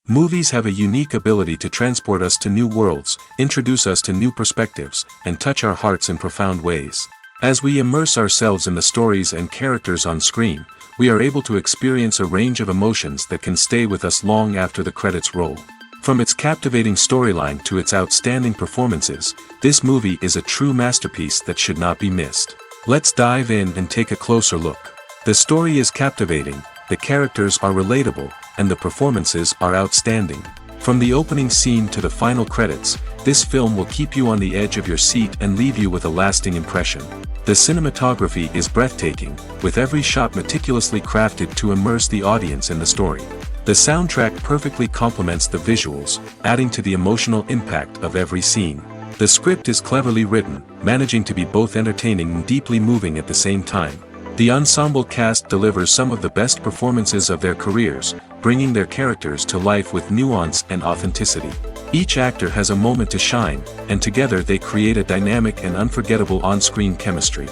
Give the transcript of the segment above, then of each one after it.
Movies have a unique ability to transport us to new worlds, introduce us to new perspectives, and touch our hearts in profound ways. As we immerse ourselves in the stories and characters on screen, we are able to experience a range of emotions that can stay with us long after the credits roll. From its captivating storyline to its outstanding performances, this movie is a true masterpiece that should not be missed. Let's dive in and take a closer look. The story is captivating, the characters are relatable, and the performances are outstanding. From the opening scene to the final credits, this film will keep you on the edge of your seat and leave you with a lasting impression. The cinematography is breathtaking, with every shot meticulously crafted to immerse the audience in the story. The soundtrack perfectly complements the visuals, adding to the emotional impact of every scene. The script is cleverly written, managing to be both entertaining and deeply moving at the same time. The ensemble cast delivers some of the best performances of their careers, bringing their characters to life with nuance and authenticity. Each actor has a moment to shine, and together they create a dynamic and unforgettable on-screen chemistry.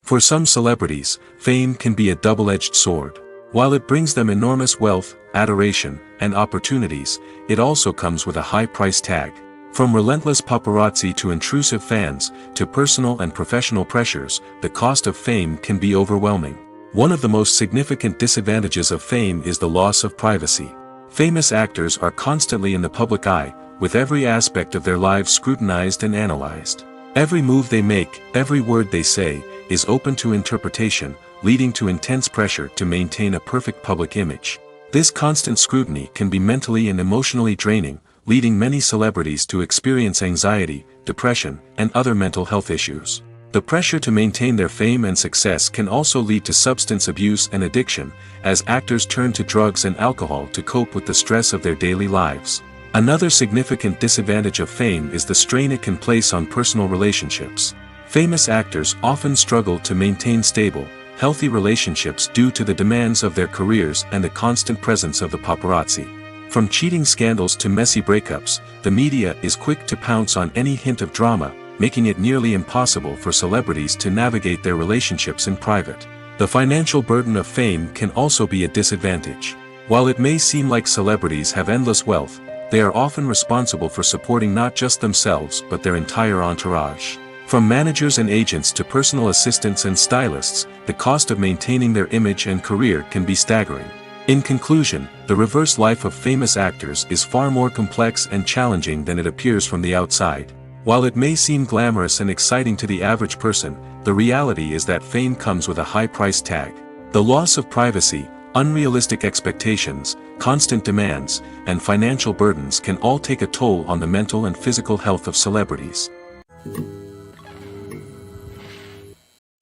For some celebrities, fame can be a double-edged sword. While it brings them enormous wealth, adoration, and opportunities, it also comes with a high price tag. From relentless paparazzi to intrusive fans, to personal and professional pressures, the cost of fame can be overwhelming. One of the most significant disadvantages of fame is the loss of privacy. Famous actors are constantly in the public eye, with every aspect of their lives scrutinized and analyzed. Every move they make, every word they say, is open to interpretation, leading to intense pressure to maintain a perfect public image. This constant scrutiny can be mentally and emotionally draining, leading many celebrities to experience anxiety, depression, and other mental health issues. The pressure to maintain their fame and success can also lead to substance abuse and addiction, as actors turn to drugs and alcohol to cope with the stress of their daily lives. Another significant disadvantage of fame is the strain it can place on personal relationships. Famous actors often struggle to maintain stable, healthy relationships due to the demands of their careers and the constant presence of the paparazzi. From cheating scandals to messy breakups, the media is quick to pounce on any hint of drama, making it nearly impossible for celebrities to navigate their relationships in private. The financial burden of fame can also be a disadvantage. While it may seem like celebrities have endless wealth, they are often responsible for supporting not just themselves but their entire entourage. From managers and agents to personal assistants and stylists, the cost of maintaining their image and career can be staggering. In conclusion, the reverse life of famous actors is far more complex and challenging than it appears from the outside. While it may seem glamorous and exciting to the average person, the reality is that fame comes with a high price tag. The loss of privacy, unrealistic expectations, constant demands, and financial burdens can all take a toll on the mental and physical health of celebrities.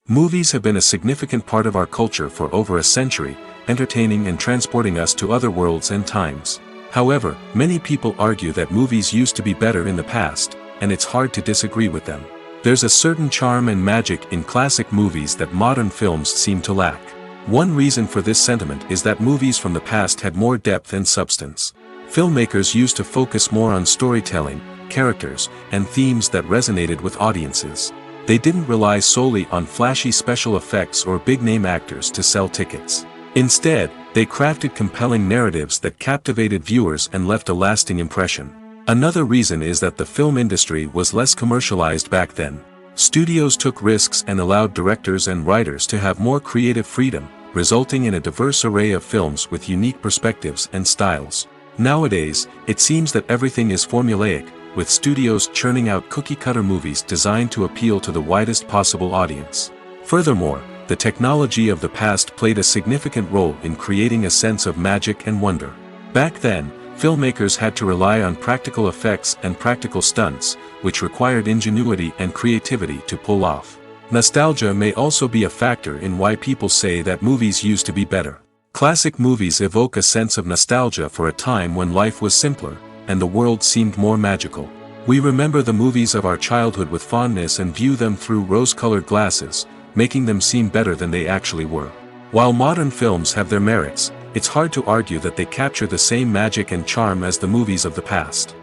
Movies have been a significant part of our culture for over a century, entertaining and transporting us to other worlds and times. However, many people argue that movies used to be better in the past, and it's hard to disagree with them. There's a certain charm and magic in classic movies that modern films seem to lack. One reason for this sentiment is that movies from the past had more depth and substance. Filmmakers used to focus more on storytelling, characters, and themes that resonated with audiences. They didn't rely solely on flashy special effects or big-name actors to sell tickets. Instead, they crafted compelling narratives that captivated viewers and left a lasting impression. Another reason is that the film industry was less commercialized back then. Studios took risks and allowed directors and writers to have more creative freedom, resulting in a diverse array of films with unique perspectives and styles. Nowadays, it seems that everything is formulaic, with studios churning out cookie-cutter movies designed to appeal to the widest possible audience. Furthermore, the technology of the past played a significant role in creating a sense of magic and wonder. Back then, filmmakers had to rely on practical effects and practical stunts, which required ingenuity and creativity to pull off. Nostalgia may also be a factor in why people say that movies used to be better. Classic movies evoke a sense of nostalgia for a time when life was simpler, and the world seemed more magical. We remember the movies of our childhood with fondness and view them through rose-colored glasses, making them seem better than they actually were. While modern films have their merits, it's hard to argue that they capture the same magic and charm as the movies of the past.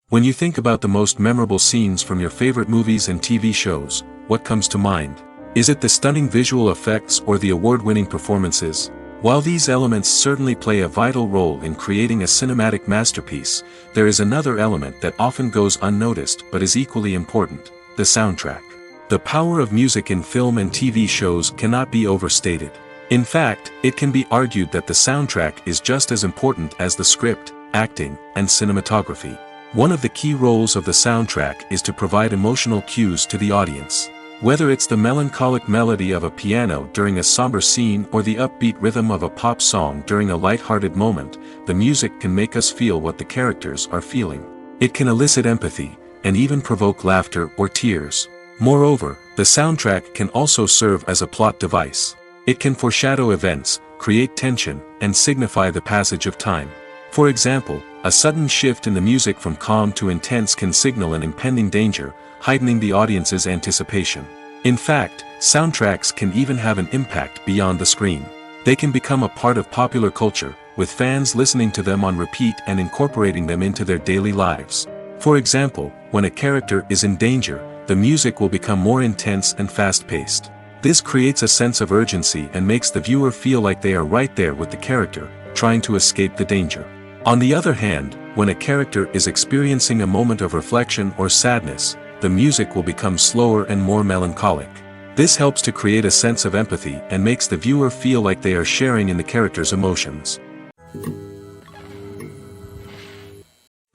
When you think about the most memorable scenes from your favorite movies and TV shows, what comes to mind? Is it the stunning visual effects or the award-winning performances? While these elements certainly play a vital role in creating a cinematic masterpiece, there is another element that often goes unnoticed but is equally important: the soundtrack. The power of music in film and TV shows cannot be overstated. In fact, it can be argued that the soundtrack is just as important as the script, acting, and cinematography. One of the key roles of the soundtrack is to provide emotional cues to the audience. Whether it's the melancholic melody of a piano during a somber scene or the upbeat rhythm of a pop song during a light-hearted moment, the music can make us feel what the characters are feeling. It can elicit empathy, and even provoke laughter or tears. Moreover, the soundtrack can also serve as a plot device. It can foreshadow events, create tension, and signify the passage of time. For example, a sudden shift in the music from calm to intense can signal an impending danger, heightening the audience's anticipation. In fact, soundtracks can even have an impact beyond the screen. They can become a part of popular culture, with fans listening to them on repeat and incorporating them into their daily lives. For example, when a character is in danger, the music will become more intense and fast-paced. This creates a sense of urgency and makes the viewer feel like they are right there with the character, trying to escape the danger. On the other hand, when a character is experiencing a moment of reflection or sadness, the music will become slower and more melancholic. This helps to create a sense of empathy and makes the viewer feel like they are sharing in the character's emotions.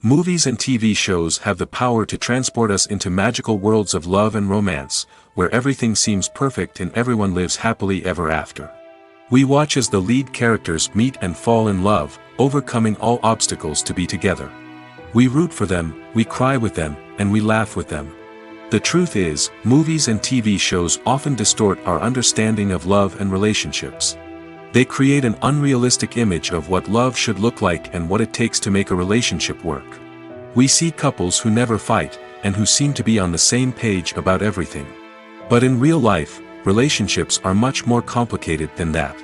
Movies and TV shows have the power to transport us into magical worlds of love and romance, where everything seems perfect and everyone lives happily ever after. We watch as the lead characters meet and fall in love, overcoming all obstacles to be together. We root for them, we cry with them, and we laugh with them. The truth is, movies and TV shows often distort our understanding of love and relationships. They create an unrealistic image of what love should look like and what it takes to make a relationship work. We see couples who never fight, and who seem to be on the same page about everything. But in real life, relationships are much more complicated than that.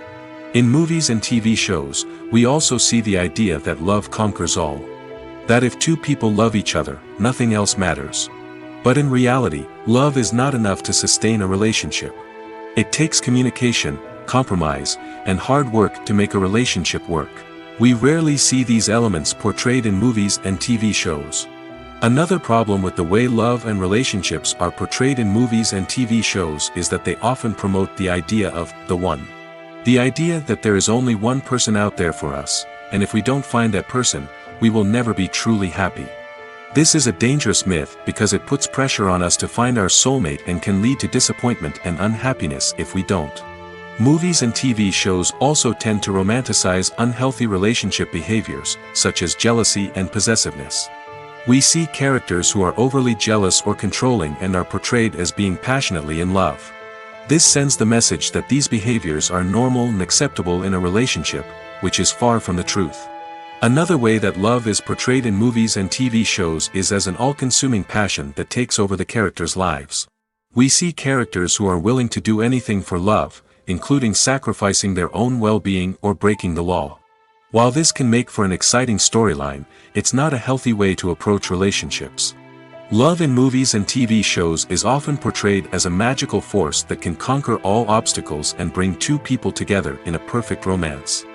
In movies and TV shows, we also see the idea that love conquers all. That if two people love each other, nothing else matters. But in reality, love is not enough to sustain a relationship. It takes communication, compromise, and hard work to make a relationship work. We rarely see these elements portrayed in movies and TV shows. Another problem with the way love and relationships are portrayed in movies and TV shows is that they often promote the idea of the one. The idea that there is only one person out there for us, and if we don't find that person, we will never be truly happy. This is a dangerous myth because it puts pressure on us to find our soulmate and can lead to disappointment and unhappiness if we don't. Movies and TV shows also tend to romanticize unhealthy relationship behaviors, such as jealousy and possessiveness. We see characters who are overly jealous or controlling and are portrayed as being passionately in love. This sends the message that these behaviors are normal and acceptable in a relationship, which is far from the truth. Another way that love is portrayed in movies and TV shows is as an all-consuming passion that takes over the characters' lives. We see characters who are willing to do anything for love, including sacrificing their own well-being or breaking the law. While this can make for an exciting storyline, it's not a healthy way to approach relationships. Love in movies and TV shows is often portrayed as a magical force that can conquer all obstacles and bring two people together in a perfect romance.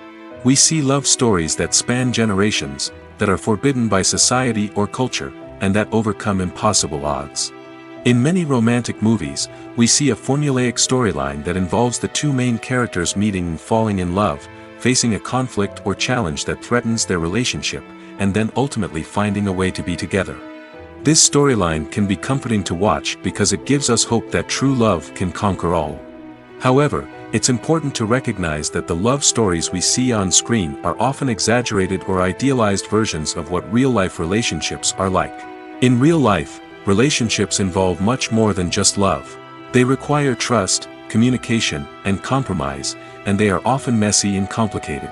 We see love stories that span generations, that are forbidden by society or culture, and that overcome impossible odds. In many romantic movies, we see a formulaic storyline that involves the two main characters meeting and falling in love, facing a conflict or challenge that threatens their relationship, and then ultimately finding a way to be together. This storyline can be comforting to watch because it gives us hope that true love can conquer all. However, it's important to recognize that the love stories we see on screen are often exaggerated or idealized versions of what real-life relationships are like. In real life, relationships involve much more than just love. They require trust, communication, and compromise, and they are often messy and complicated.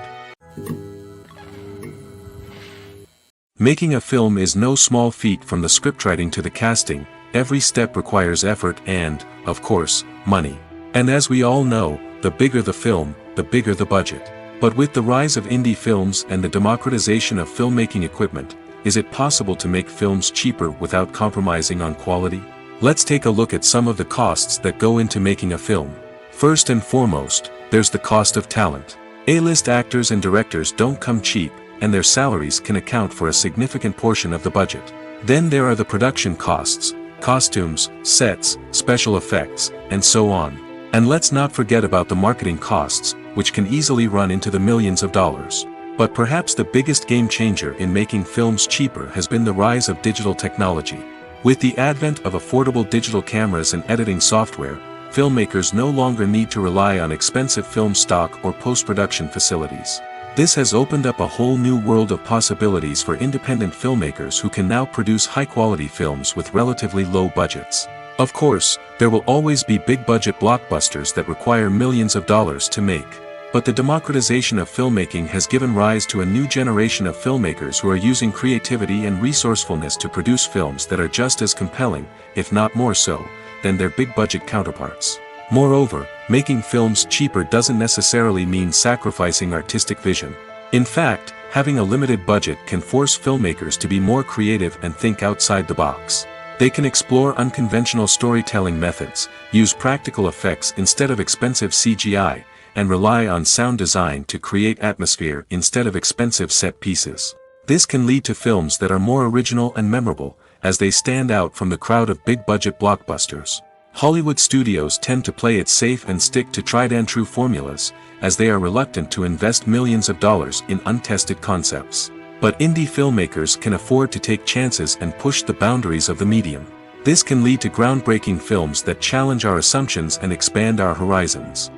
Making a film is no small feat. From the scriptwriting to the casting, every step requires effort and, of course, money. And as we all know, the bigger the film, the bigger the budget. But with the rise of indie films and the democratization of filmmaking equipment, is it possible to make films cheaper without compromising on quality? Let's take a look at some of the costs that go into making a film. First and foremost, there's the cost of talent. A-list actors and directors don't come cheap, and their salaries can account for a significant portion of the budget. Then there are the production costs, costumes, sets, special effects, and so on. And let's not forget about the marketing costs, which can easily run into the millions of dollars. But perhaps the biggest game changer in making films cheaper has been the rise of digital technology. With the advent of affordable digital cameras and editing software, filmmakers no longer need to rely on expensive film stock or post-production facilities. This has opened up a whole new world of possibilities for independent filmmakers who can now produce high-quality films with relatively low budgets. Of course, there will always be big-budget blockbusters that require millions of dollars to make. But the democratization of filmmaking has given rise to a new generation of filmmakers who are using creativity and resourcefulness to produce films that are just as compelling, if not more so, than their big-budget counterparts. Moreover, making films cheaper doesn't necessarily mean sacrificing artistic vision. In fact, having a limited budget can force filmmakers to be more creative and think outside the box. They can explore unconventional storytelling methods, use practical effects instead of expensive CGI, and rely on sound design to create atmosphere instead of expensive set pieces. This can lead to films that are more original and memorable, as they stand out from the crowd of big-budget blockbusters. Hollywood studios tend to play it safe and stick to tried-and-true formulas, as they are reluctant to invest millions of dollars in untested concepts. But indie filmmakers can afford to take chances and push the boundaries of the medium. This can lead to groundbreaking films that challenge our assumptions and expand our horizons.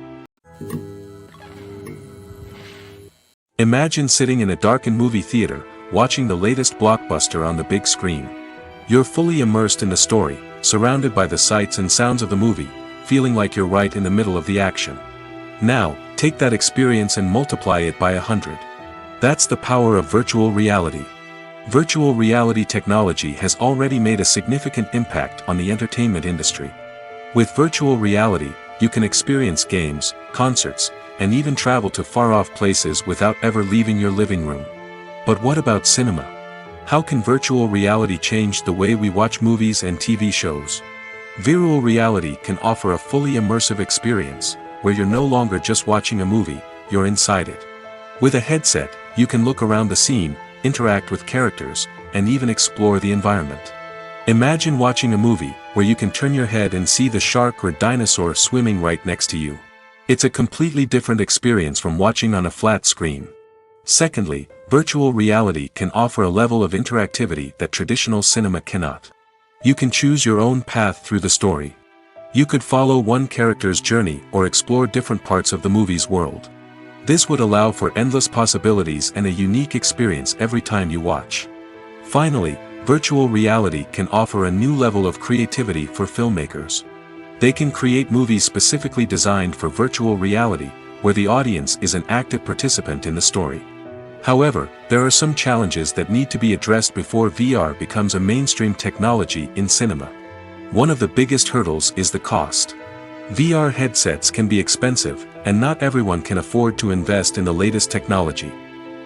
Imagine sitting in a darkened movie theater, watching the latest blockbuster on the big screen. You're fully immersed in the story, surrounded by the sights and sounds of the movie, feeling like you're right in the middle of the action. Now, take that experience and multiply it by 100. That's the power of virtual reality. Virtual reality technology has already made a significant impact on the entertainment industry. With virtual reality, you can experience games, concerts, and even travel to far-off places without ever leaving your living room. But what about cinema? How can virtual reality change the way we watch movies and TV shows? Virtual reality can offer a fully immersive experience, where you're no longer just watching a movie, you're inside it. With a headset, you can look around the scene, interact with characters, and even explore the environment. Imagine watching a movie, where you can turn your head and see the shark or dinosaur swimming right next to you. It's a completely different experience from watching on a flat screen. Secondly, virtual reality can offer a level of interactivity that traditional cinema cannot. You can choose your own path through the story. You could follow one character's journey or explore different parts of the movie's world. This would allow for endless possibilities and a unique experience every time you watch. Finally, virtual reality can offer a new level of creativity for filmmakers. They can create movies specifically designed for virtual reality, where the audience is an active participant in the story. However, there are some challenges that need to be addressed before VR becomes a mainstream technology in cinema. One of the biggest hurdles is the cost. VR headsets can be expensive, and not everyone can afford to invest in the latest technology.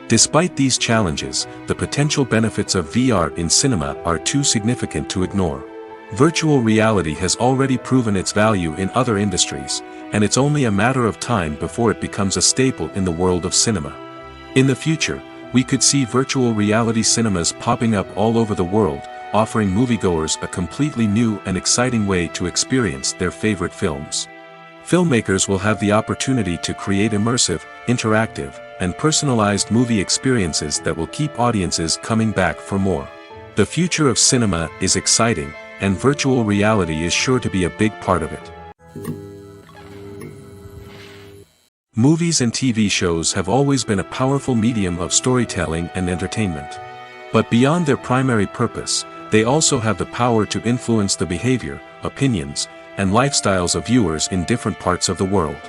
Despite these challenges, the potential benefits of VR in cinema are too significant to ignore. Virtual reality has already proven its value in other industries, and it's only a matter of time before it becomes a staple in the world of cinema. In the future, we could see virtual reality cinemas popping up all over the world, offering moviegoers a completely new and exciting way to experience their favorite films. Filmmakers will have the opportunity to create immersive, interactive, and personalized movie experiences that will keep audiences coming back for more. The future of cinema is exciting, and virtual reality is sure to be a big part of it. Movies and TV shows have always been a powerful medium of storytelling and entertainment. But beyond their primary purpose, they also have the power to influence the behavior, opinions, and lifestyles of viewers in different parts of the world.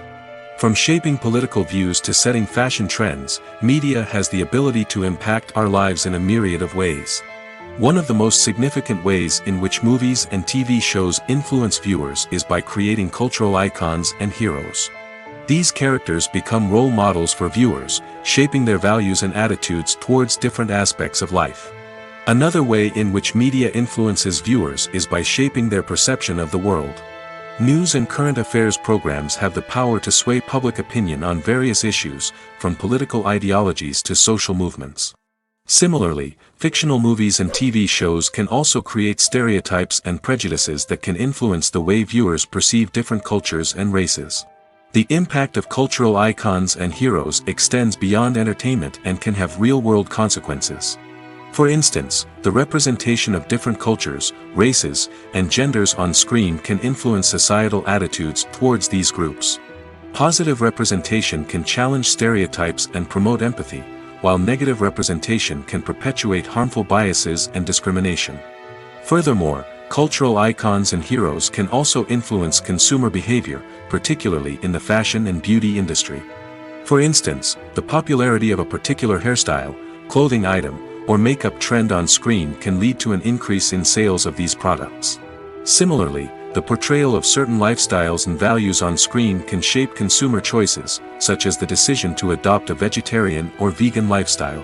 From shaping political views to setting fashion trends, media has the ability to impact our lives in a myriad of ways. One of the most significant ways in which movies and TV shows influence viewers is by creating cultural icons and heroes. These characters become role models for viewers, shaping their values and attitudes towards different aspects of life. Another way in which media influences viewers is by shaping their perception of the world. News and current affairs programs have the power to sway public opinion on various issues, from political ideologies to social movements. Similarly, fictional movies and TV shows can also create stereotypes and prejudices that can influence the way viewers perceive different cultures and races. The impact of cultural icons and heroes extends beyond entertainment and can have real-world consequences. For instance, the representation of different cultures, races, and genders on screen can influence societal attitudes towards these groups. Positive representation can challenge stereotypes and promote empathy, while negative representation can perpetuate harmful biases and discrimination. Furthermore, cultural icons and heroes can also influence consumer behavior, particularly in the fashion and beauty industry. For instance, the popularity of a particular hairstyle, clothing item, or makeup trend on screen can lead to an increase in sales of these products. Similarly, the portrayal of certain lifestyles and values on screen can shape consumer choices, such as the decision to adopt a vegetarian or vegan lifestyle.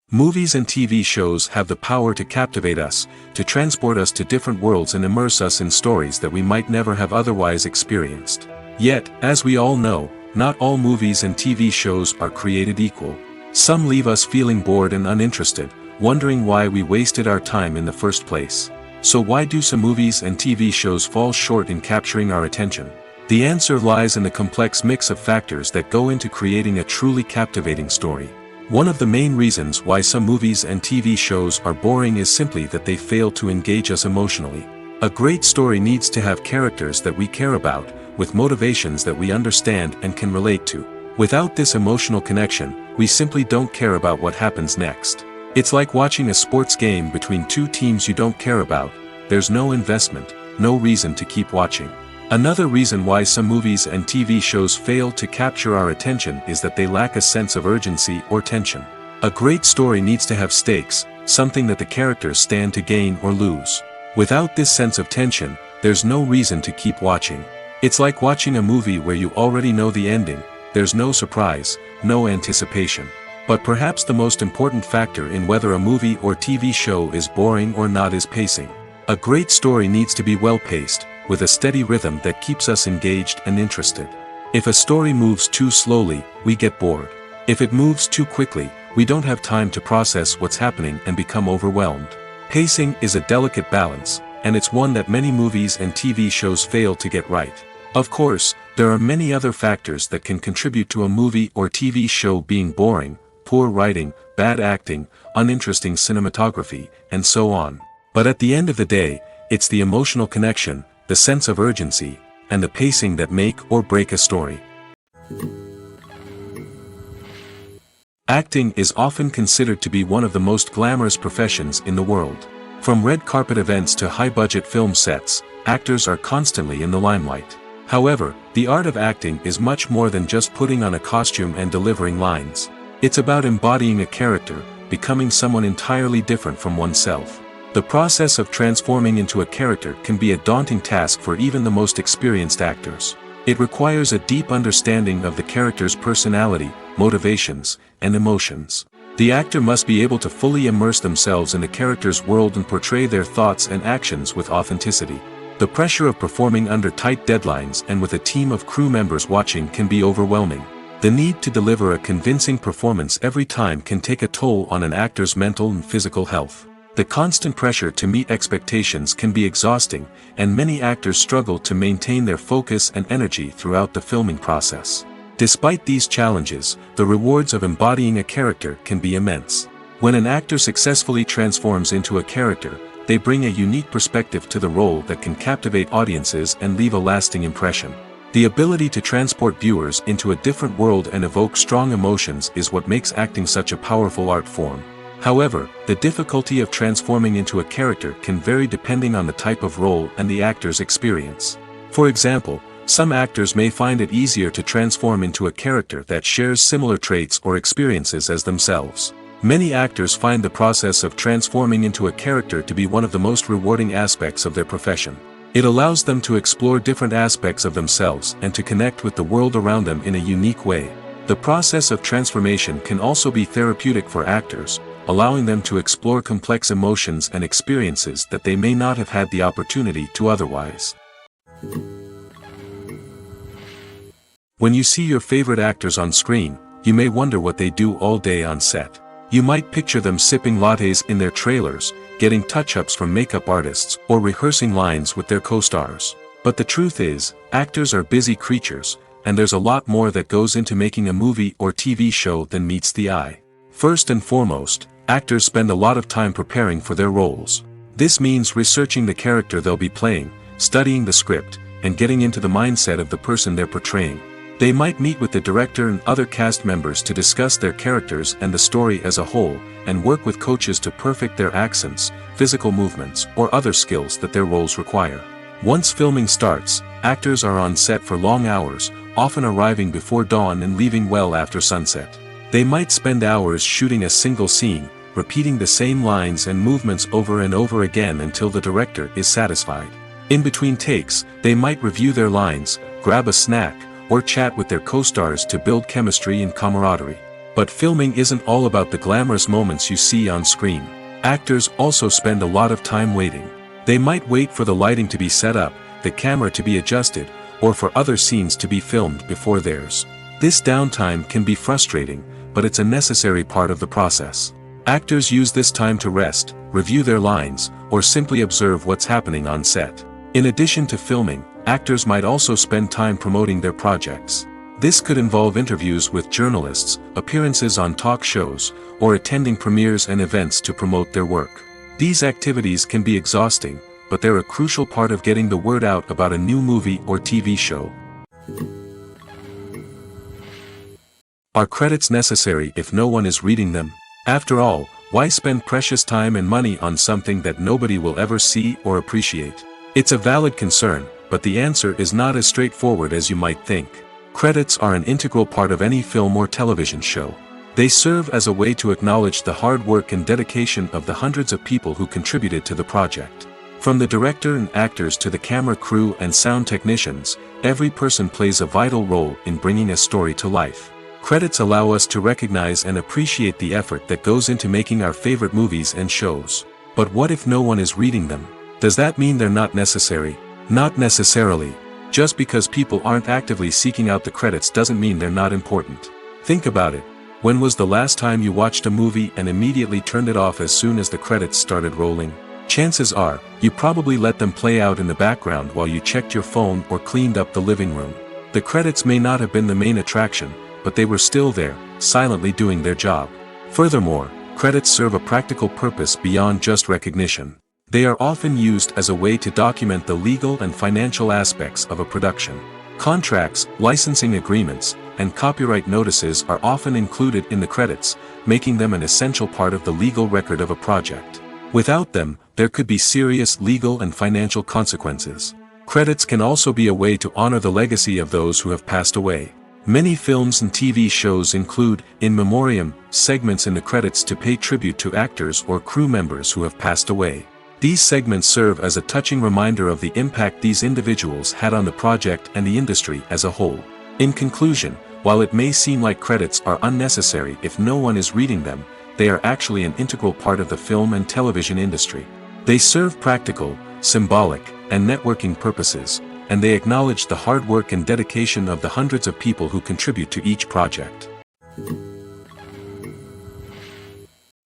Movies and TV shows have the power to captivate us, to transport us to different worlds and immerse us in stories that we might never have otherwise experienced. Yet, as we all know, not all movies and TV shows are created equal. Some leave us feeling bored and uninterested, wondering why we wasted our time in the first place. So why do some movies and TV shows fall short in capturing our attention? The answer lies in the complex mix of factors that go into creating a truly captivating story. One of the main reasons why some movies and TV shows are boring is simply that they fail to engage us emotionally. A great story needs to have characters that we care about, with motivations that we understand and can relate to. Without this emotional connection, we simply don't care about what happens next. It's like watching a sports game between two teams you don't care about. There's no investment, no reason to keep watching. Another reason why some movies and TV shows fail to capture our attention is that they lack a sense of urgency or tension. A great story needs to have stakes, something that the characters stand to gain or lose. Without this sense of tension, there's no reason to keep watching. It's like watching a movie where you already know the ending. There's no surprise, no anticipation. But perhaps the most important factor in whether a movie or TV show is boring or not is pacing. A great story needs to be well-paced, with a steady rhythm that keeps us engaged and interested. If a story moves too slowly, we get bored. If it moves too quickly, we don't have time to process what's happening and become overwhelmed. Pacing is a delicate balance, and it's one that many movies and TV shows fail to get right. Of course, there are many other factors that can contribute to a movie or TV show being boring: poor writing, bad acting, uninteresting cinematography, and so on. But at the end of the day, it's the emotional connection, the sense of urgency, and the pacing that make or break a story. Acting is often considered to be one of the most glamorous professions in the world. From red carpet events to high-budget film sets, actors are constantly in the limelight. However, the art of acting is much more than just putting on a costume and delivering lines. It's about embodying a character, becoming someone entirely different from oneself. The process of transforming into a character can be a daunting task for even the most experienced actors. It requires a deep understanding of the character's personality, motivations, and emotions. The actor must be able to fully immerse themselves in the character's world and portray their thoughts and actions with authenticity. The pressure of performing under tight deadlines and with a team of crew members watching can be overwhelming. The need to deliver a convincing performance every time can take a toll on an actor's mental and physical health. The constant pressure to meet expectations can be exhausting, and many actors struggle to maintain their focus and energy throughout the filming process. Despite these challenges, the rewards of embodying a character can be immense. When an actor successfully transforms into a character, they bring a unique perspective to the role that can captivate audiences and leave a lasting impression. The ability to transport viewers into a different world and evoke strong emotions is what makes acting such a powerful art form. However, the difficulty of transforming into a character can vary depending on the type of role and the actor's experience. For example, some actors may find it easier to transform into a character that shares similar traits or experiences as themselves. Many actors find the process of transforming into a character to be one of the most rewarding aspects of their profession. It allows them to explore different aspects of themselves and to connect with the world around them in a unique way. The process of transformation can also be therapeutic for actors, allowing them to explore complex emotions and experiences that they may not have had the opportunity to otherwise. When you see your favorite actors on screen, you may wonder what they do all day on set. You might picture them sipping lattes in their trailers, getting touch-ups from makeup artists, or rehearsing lines with their co-stars. But the truth is, actors are busy creatures, and there's a lot more that goes into making a movie or TV show than meets the eye. First and foremost, actors spend a lot of time preparing for their roles. This means researching the character they'll be playing, studying the script, and getting into the mindset of the person they're portraying. They might meet with the director and other cast members to discuss their characters and the story as a whole, and work with coaches to perfect their accents, physical movements, or other skills that their roles require. Once filming starts, actors are on set for long hours, often arriving before dawn and leaving well after sunset. They might spend hours shooting a single scene, repeating the same lines and movements over and over again until the director is satisfied. In between takes, they might review their lines, grab a snack, or chat with their co-stars to build chemistry and camaraderie. But filming isn't all about the glamorous moments you see on screen. Actors also spend a lot of time waiting. They might wait for the lighting to be set up, the camera to be adjusted, or for other scenes to be filmed before theirs. This downtime can be frustrating, but it's a necessary part of the process. Actors use this time to rest, review their lines, or simply observe what's happening on set. In addition to filming, actors might also spend time promoting their projects. This could involve interviews with journalists, appearances on talk shows, or attending premieres and events to promote their work. These activities can be exhausting, but they're a crucial part of getting the word out about a new movie or TV show. Are credits necessary if no one is reading them? After all, why spend precious time and money on something that nobody will ever see or appreciate? It's a valid concern, but the answer is not as straightforward as you might think. Credits are an integral part of any film or television show. They serve as a way to acknowledge the hard work and dedication of the hundreds of people who contributed to the project. From the director and actors to the camera crew and sound technicians, every person plays a vital role in bringing a story to life. Credits allow us to recognize and appreciate the effort that goes into making our favorite movies and shows. But what if no one is reading them? Does that mean they're not necessary? Not necessarily. Just because people aren't actively seeking out the credits doesn't mean they're not important. Think about it. When was the last time you watched a movie and immediately turned it off as soon as the credits started rolling? Chances are, you probably let them play out in the background while you checked your phone or cleaned up the living room. The credits may not have been the main attraction, but they were still there, silently doing their job. Furthermore, credits serve a practical purpose beyond just recognition. They are often used as a way to document the legal and financial aspects of a production. Contracts, licensing agreements, and copyright notices are often included in the credits, making them an essential part of the legal record of a project. Without them, there could be serious legal and financial consequences. Credits can also be a way to honor the legacy of those who have passed away. Many films and TV shows include, in memoriam, segments in the credits to pay tribute to actors or crew members who have passed away. These segments serve as a touching reminder of the impact these individuals had on the project and the industry as a whole. In conclusion, while it may seem like credits are unnecessary if no one is reading them, they are actually an integral part of the film and television industry. They serve practical, symbolic, and networking purposes, and they acknowledge the hard work and dedication of the hundreds of people who contribute to each project.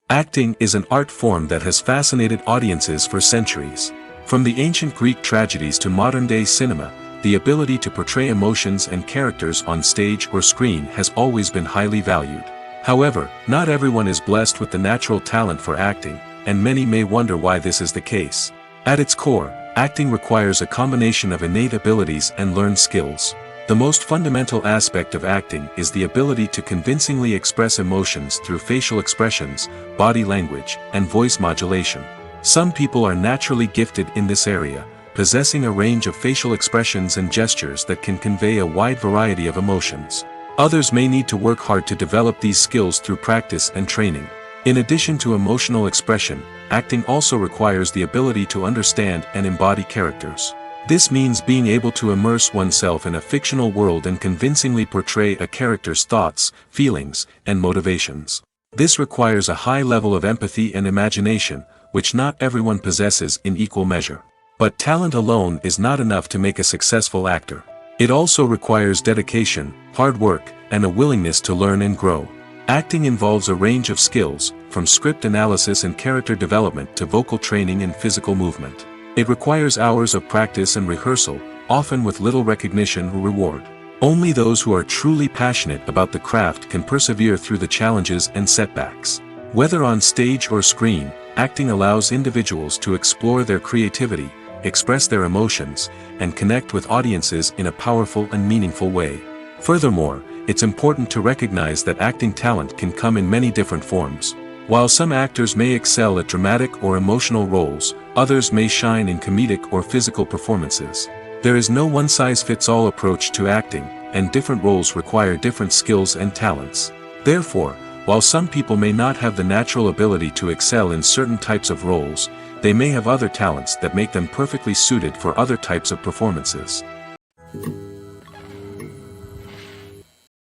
Acting is an art form that has fascinated audiences for centuries. From the ancient Greek tragedies to modern-day cinema, the ability to portray emotions and characters on stage or screen has always been highly valued. However, not everyone is blessed with the natural talent for acting, and many may wonder why this is the case. At its core, acting requires a combination of innate abilities and learned skills. The most fundamental aspect of acting is the ability to convincingly express emotions through facial expressions, body language, and voice modulation. Some people are naturally gifted in this area, possessing a range of facial expressions and gestures that can convey a wide variety of emotions. Others may need to work hard to develop these skills through practice and training. In addition to emotional expression, acting also requires the ability to understand and embody characters. This means being able to immerse oneself in a fictional world and convincingly portray a character's thoughts, feelings, and motivations. This requires a high level of empathy and imagination, which not everyone possesses in equal measure. But talent alone is not enough to make a successful actor. It also requires dedication, hard work, and a willingness to learn and grow. Acting involves a range of skills, from script analysis and character development to vocal training and physical movement. It requires hours of practice and rehearsal, often with little recognition or reward. Only those who are truly passionate about the craft can persevere through the challenges and setbacks. Whether on stage or screen, acting allows individuals to explore their creativity, express their emotions, and connect with audiences in a powerful and meaningful way. Furthermore, it's important to recognize that acting talent can come in many different forms. While some actors may excel at dramatic or emotional roles, others may shine in comedic or physical performances. There is no one-size-fits-all approach to acting, and different roles require different skills and talents. Therefore, while some people may not have the natural ability to excel in certain types of roles, they may have other talents that make them perfectly suited for other types of performances.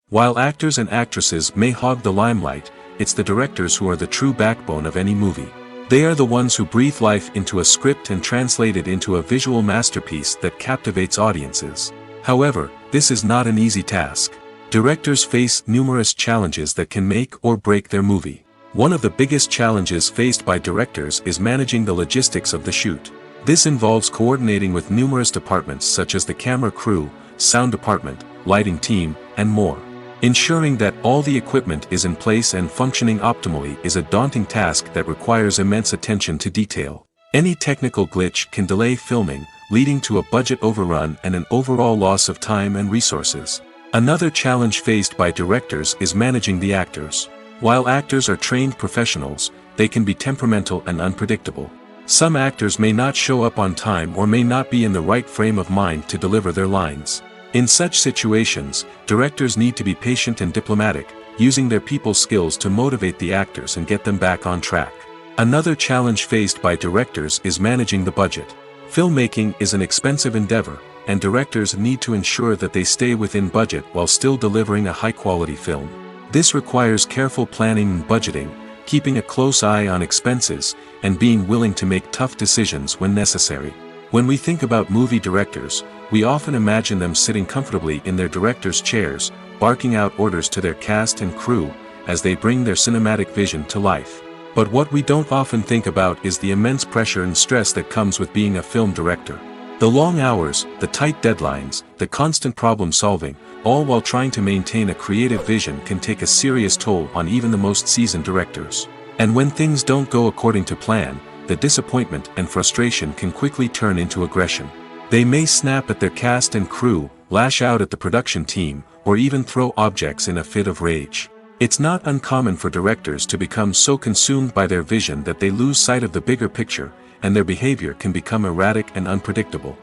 While actors and actresses may hog the limelight, it's the directors who are the true backbone of any movie. They are the ones who breathe life into a script and translate it into a visual masterpiece that captivates audiences. However, this is not an easy task. Directors face numerous challenges that can make or break their movie. One of the biggest challenges faced by directors is managing the logistics of the shoot. This involves coordinating with numerous departments such as the camera crew, sound department, lighting team, and more. Ensuring that all the equipment is in place and functioning optimally is a daunting task that requires immense attention to detail. Any technical glitch can delay filming, leading to a budget overrun and an overall loss of time and resources. Another challenge faced by directors is managing the actors. While actors are trained professionals, they can be temperamental and unpredictable. Some actors may not show up on time or may not be in the right frame of mind to deliver their lines. In such situations, directors need to be patient and diplomatic, using their people skills to motivate the actors and get them back on track. Another challenge faced by directors is managing the budget. Filmmaking is an expensive endeavor, and directors need to ensure that they stay within budget while still delivering a high-quality film. This requires careful planning and budgeting, keeping a close eye on expenses, and being willing to make tough decisions when necessary. When we think about movie directors, we often imagine them sitting comfortably in their director's chairs, barking out orders to their cast and crew, as they bring their cinematic vision to life. But what we don't often think about is the immense pressure and stress that comes with being a film director. The long hours, the tight deadlines, the constant problem solving, all while trying to maintain a creative vision can take a serious toll on even the most seasoned directors. And when things don't go according to plan, the disappointment and frustration can quickly turn into aggression. They may snap at their cast and crew, lash out at the production team, or even throw objects in a fit of rage. It's not uncommon for directors to become so consumed by their vision that they lose sight of the bigger picture, and their behavior can become erratic and unpredictable.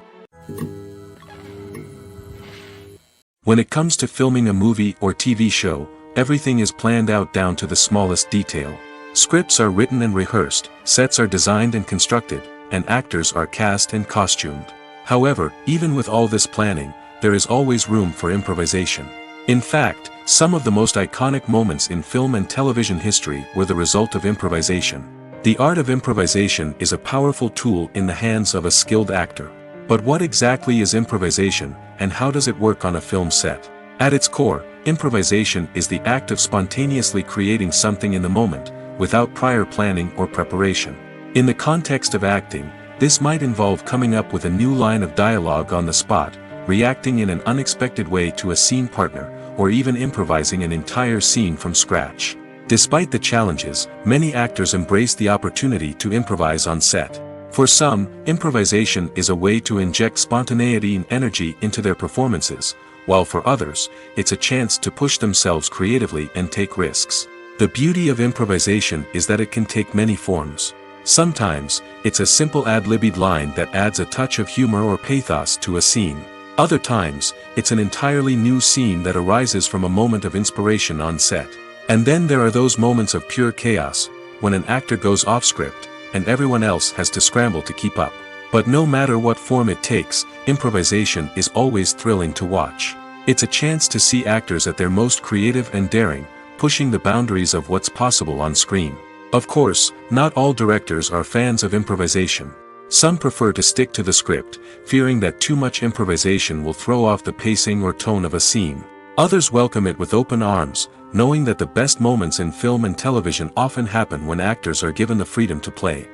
When it comes to filming a movie or TV show, everything is planned out down to the smallest detail. Scripts are written and rehearsed, sets are designed and constructed, and actors are cast and costumed. However, even with all this planning, there is always room for improvisation. In fact, some of the most iconic moments in film and television history were the result of improvisation. The art of improvisation is a powerful tool in the hands of a skilled actor. But what exactly is improvisation, and how does it work on a film set? At its core, improvisation is the act of spontaneously creating something in the moment, without prior planning or preparation. In the context of acting, this might involve coming up with a new line of dialogue on the spot, reacting in an unexpected way to a scene partner, or even improvising an entire scene from scratch. Despite the challenges, many actors embrace the opportunity to improvise on set. For some, improvisation is a way to inject spontaneity and energy into their performances, while for others, it's a chance to push themselves creatively and take risks. The beauty of improvisation is that it can take many forms. Sometimes, it's a simple ad-libbed line that adds a touch of humor or pathos to a scene. Other times, it's an entirely new scene that arises from a moment of inspiration on set. And then there are those moments of pure chaos, when an actor goes off script, and everyone else has to scramble to keep up. But no matter what form it takes, improvisation is always thrilling to watch. It's a chance to see actors at their most creative and daring, pushing the boundaries of what's possible on screen. Of course, not all directors are fans of improvisation. Some prefer to stick to the script, fearing that too much improvisation will throw off the pacing or tone of a scene. Others welcome it with open arms, knowing that the best moments in film and television often happen when actors are given the freedom to play.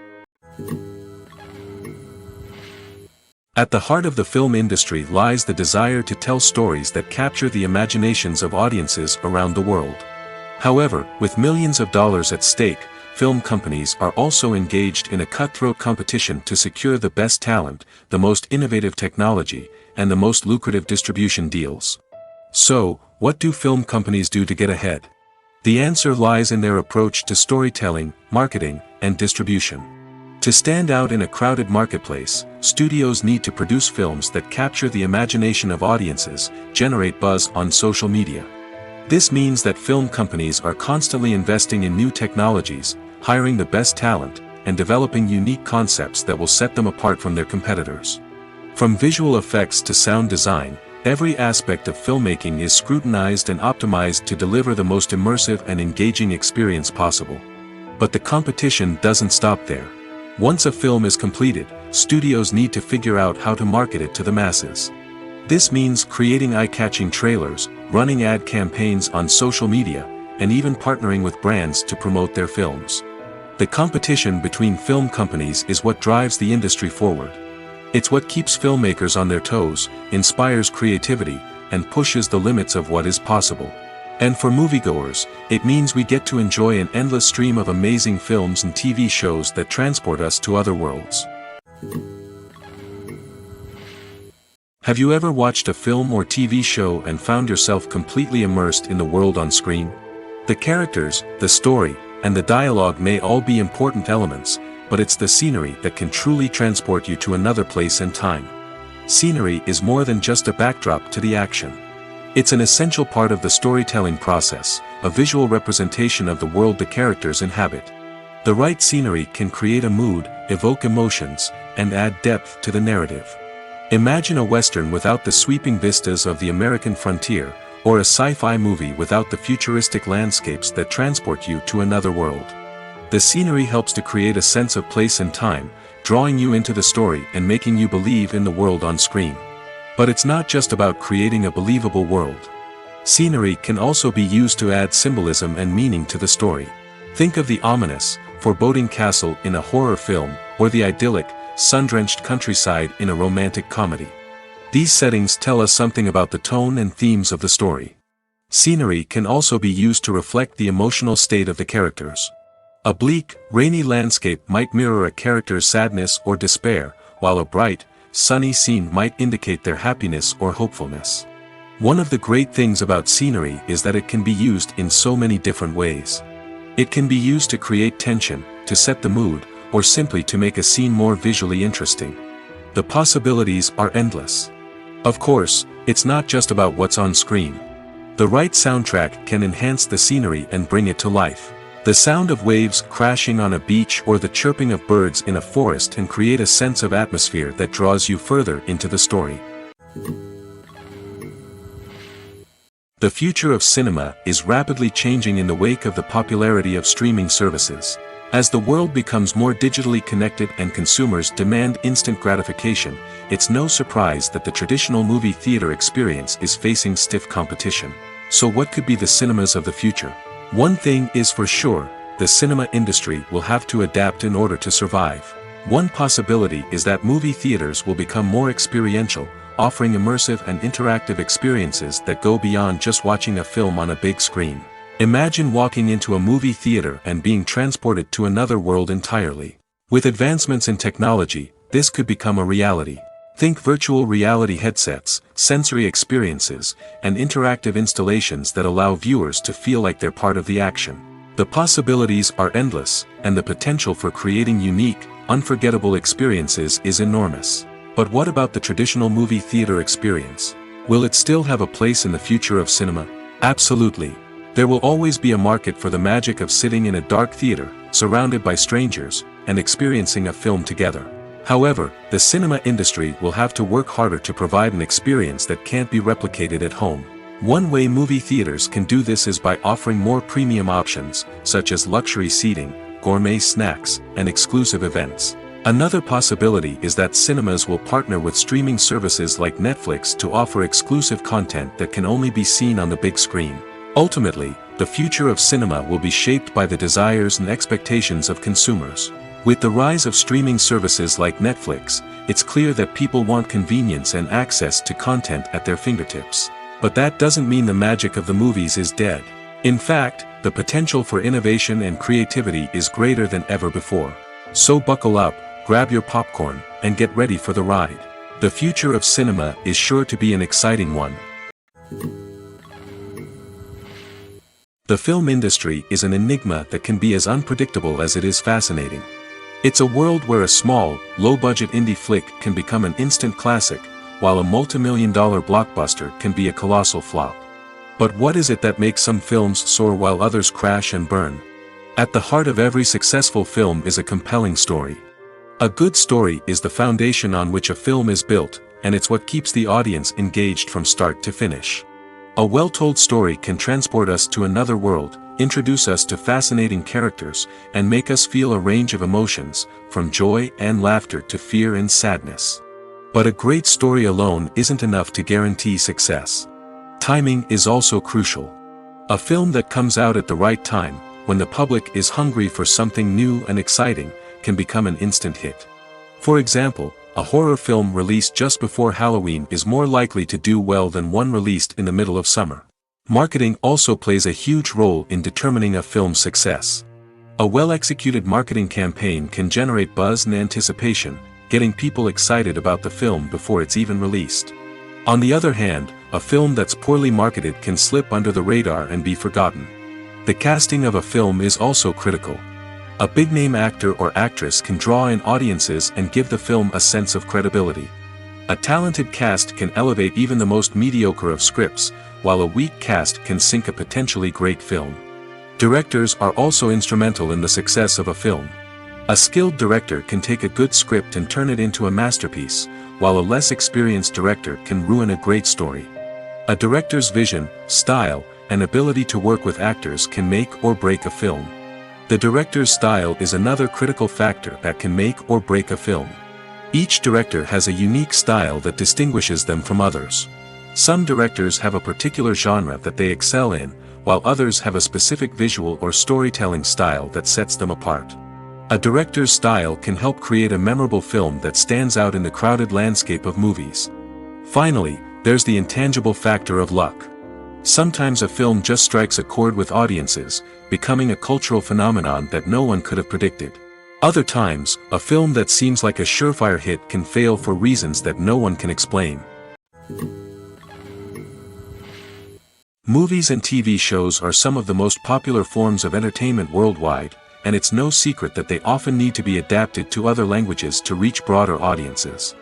At the heart of the film industry lies the desire to tell stories that capture the imaginations of audiences around the world. However, with millions of dollars at stake, film companies are also engaged in a cutthroat competition to secure the best talent, the most innovative technology, and the most lucrative distribution deals. So, what do film companies do to get ahead? The answer lies in their approach to storytelling, marketing, and distribution. To stand out in a crowded marketplace, studios need to produce films that capture the imagination of audiences, generate buzz on social media. This means that film companies are constantly investing in new technologies, hiring the best talent, and developing unique concepts that will set them apart from their competitors. From visual effects to sound design, every aspect of filmmaking is scrutinized and optimized to deliver the most immersive and engaging experience possible. But the competition doesn't stop there. Once a film is completed, studios need to figure out how to market it to the masses. This means creating eye-catching trailers, running ad campaigns on social media, and even partnering with brands to promote their films. The competition between film companies is what drives the industry forward. It's what keeps filmmakers on their toes, inspires creativity, and pushes the limits of what is possible. And for moviegoers, it means we get to enjoy an endless stream of amazing films and TV shows that transport us to other worlds. Have you ever watched a film or TV show and found yourself completely immersed in the world on screen? The characters, the story, and the dialogue may all be important elements, but it's the scenery that can truly transport you to another place and time. Scenery is more than just a backdrop to the action. It's an essential part of the storytelling process, a visual representation of the world the characters inhabit. The right scenery can create a mood, evoke emotions, and add depth to the narrative. Imagine a Western without the sweeping vistas of the American frontier, or a sci-fi movie without the futuristic landscapes that transport you to another world. The scenery helps to create a sense of place and time, drawing you into the story and making you believe in the world on screen. But it's not just about creating a believable world. Scenery can also be used to add symbolism and meaning to the story. Think of the ominous, foreboding castle in a horror film, or the idyllic, sun-drenched countryside in a romantic comedy. These settings tell us something about the tone and themes of the story. Scenery can also be used to reflect the emotional state of the characters. A bleak, rainy landscape might mirror a character's sadness or despair, while a bright, sunny scene might indicate their happiness or hopefulness. One of the great things about scenery is that it can be used in so many different ways. It can be used to create tension, to set the mood, or simply to make a scene more visually interesting. The possibilities are endless. Of course, it's not just about what's on screen. The right soundtrack can enhance the scenery and bring it to life. The sound of waves crashing on a beach or the chirping of birds in a forest can create a sense of atmosphere that draws you further into the story. The future of cinema is rapidly changing in the wake of the popularity of streaming services. As the world becomes more digitally connected and consumers demand instant gratification, it's no surprise that the traditional movie theater experience is facing stiff competition. So what could be the cinemas of the future? One thing is for sure, the cinema industry will have to adapt in order to survive. One possibility is that movie theaters will become more experiential, offering immersive and interactive experiences that go beyond just watching a film on a big screen. Imagine walking into a movie theater and being transported to another world entirely. With advancements in technology, this could become a reality. Think virtual reality headsets, sensory experiences, and interactive installations that allow viewers to feel like they're part of the action. The possibilities are endless, and the potential for creating unique, unforgettable experiences is enormous. But what about the traditional movie theater experience? Will it still have a place in the future of cinema? Absolutely. There will always be a market for the magic of sitting in a dark theater, surrounded by strangers, and experiencing a film together. However, the cinema industry will have to work harder to provide an experience that can't be replicated at home. One way movie theaters can do this is by offering more premium options, such as luxury seating, gourmet snacks, and exclusive events. Another possibility is that cinemas will partner with streaming services like Netflix to offer exclusive content that can only be seen on the big screen. Ultimately, the future of cinema will be shaped by the desires and expectations of consumers. With the rise of streaming services like Netflix, it's clear that people want convenience and access to content at their fingertips. But that doesn't mean the magic of the movies is dead. In fact, the potential for innovation and creativity is greater than ever before. So buckle up, grab your popcorn, and get ready for the ride. The future of cinema is sure to be an exciting one. The film industry is an enigma that can be as unpredictable as it is fascinating. It's a world where a small, low-budget indie flick can become an instant classic, while a multi-million-dollar blockbuster can be a colossal flop. But what is it that makes some films soar while others crash and burn? At the heart of every successful film is a compelling story. A good story is the foundation on which a film is built, and it's what keeps the audience engaged from start to finish. A well-told story can transport us to another world, introduce us to fascinating characters, and make us feel a range of emotions, from joy and laughter to fear and sadness. But a great story alone isn't enough to guarantee success. Timing is also crucial. A film that comes out at the right time, when the public is hungry for something new and exciting, can become an instant hit. For example, a horror film released just before Halloween is more likely to do well than one released in the middle of summer. Marketing also plays a huge role in determining a film's success. A well-executed marketing campaign can generate buzz and anticipation, getting people excited about the film before it's even released. On the other hand, a film that's poorly marketed can slip under the radar and be forgotten. The casting of a film is also critical. A big-name actor or actress can draw in audiences and give the film a sense of credibility. A talented cast can elevate even the most mediocre of scripts, while a weak cast can sink a potentially great film. Directors are also instrumental in the success of a film. A skilled director can take a good script and turn it into a masterpiece, while a less experienced director can ruin a great story. A director's vision, style, and ability to work with actors can make or break a film. The director's style is another critical factor that can make or break a film. Each director has a unique style that distinguishes them from others. Some directors have a particular genre that they excel in, while others have a specific visual or storytelling style that sets them apart. A director's style can help create a memorable film that stands out in the crowded landscape of movies. Finally, there's the intangible factor of luck. Sometimes a film just strikes a chord with audiences, becoming a cultural phenomenon that no one could have predicted. Other times, a film that seems like a surefire hit can fail for reasons that no one can explain. Movies and TV shows are some of the most popular forms of entertainment worldwide, and it's no secret that they often need to be adapted to other languages to reach broader audiences.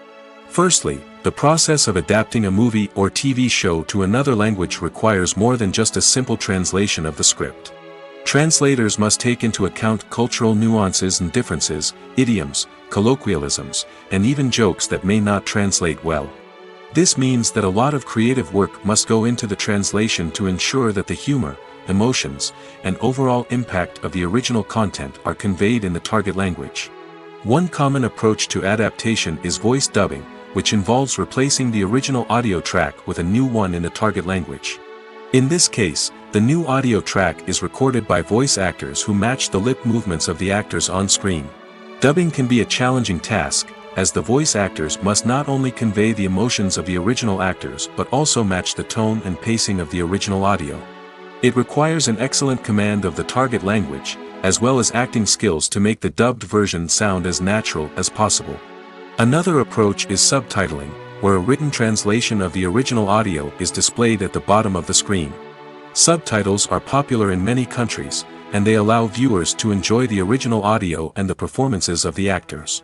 Firstly, the process of adapting a movie or TV show to another language requires more than just a simple translation of the script. Translators must take into account cultural nuances and differences, idioms, colloquialisms, and even jokes that may not translate well. This means that a lot of creative work must go into the translation to ensure that the humor, emotions, and overall impact of the original content are conveyed in the target language. One common approach to adaptation is voice dubbing, which involves replacing the original audio track with a new one in the target language. In this case, the new audio track is recorded by voice actors who match the lip movements of the actors on screen. Dubbing can be a challenging task, as the voice actors must not only convey the emotions of the original actors but also match the tone and pacing of the original audio. It requires an excellent command of the target language, as well as acting skills to make the dubbed version sound as natural as possible. Another approach is subtitling, where a written translation of the original audio is displayed at the bottom of the screen. Subtitles are popular in many countries, and they allow viewers to enjoy the original audio and the performances of the actors.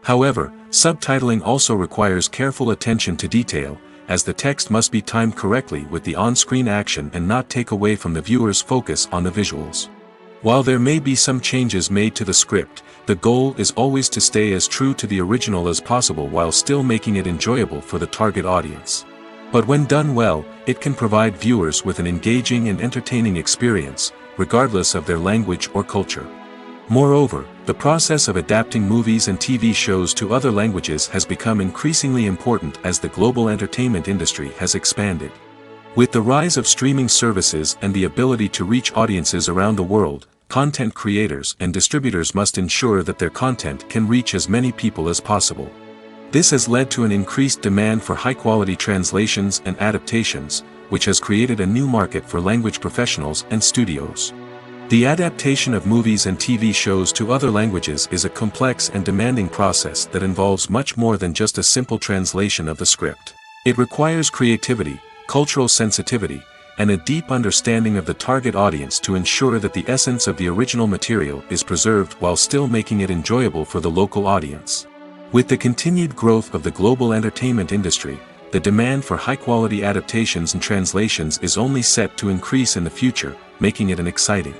However, subtitling also requires careful attention to detail, as the text must be timed correctly with the on-screen action and not take away from the viewer's focus on the visuals. While there may be some changes made to the script, the goal is always to stay as true to the original as possible while still making it enjoyable for the target audience. But when done well, it can provide viewers with an engaging and entertaining experience, regardless of their language or culture. Moreover, the process of adapting movies and TV shows to other languages has become increasingly important as the global entertainment industry has expanded. With the rise of streaming services and the ability to reach audiences around the world, content creators and distributors must ensure that their content can reach as many people as possible. This has led to an increased demand for high-quality translations and adaptations, which has created a new market for language professionals and studios. The adaptation of movies and TV shows to other languages is a complex and demanding process that involves much more than just a simple translation of the script. It requires creativity, cultural sensitivity, and a deep understanding of the target audience to ensure that the essence of the original material is preserved while still making it enjoyable for the local audience. With the continued growth of the global entertainment industry, the demand for high-quality adaptations and translations is only set to increase in the future, making it an exciting.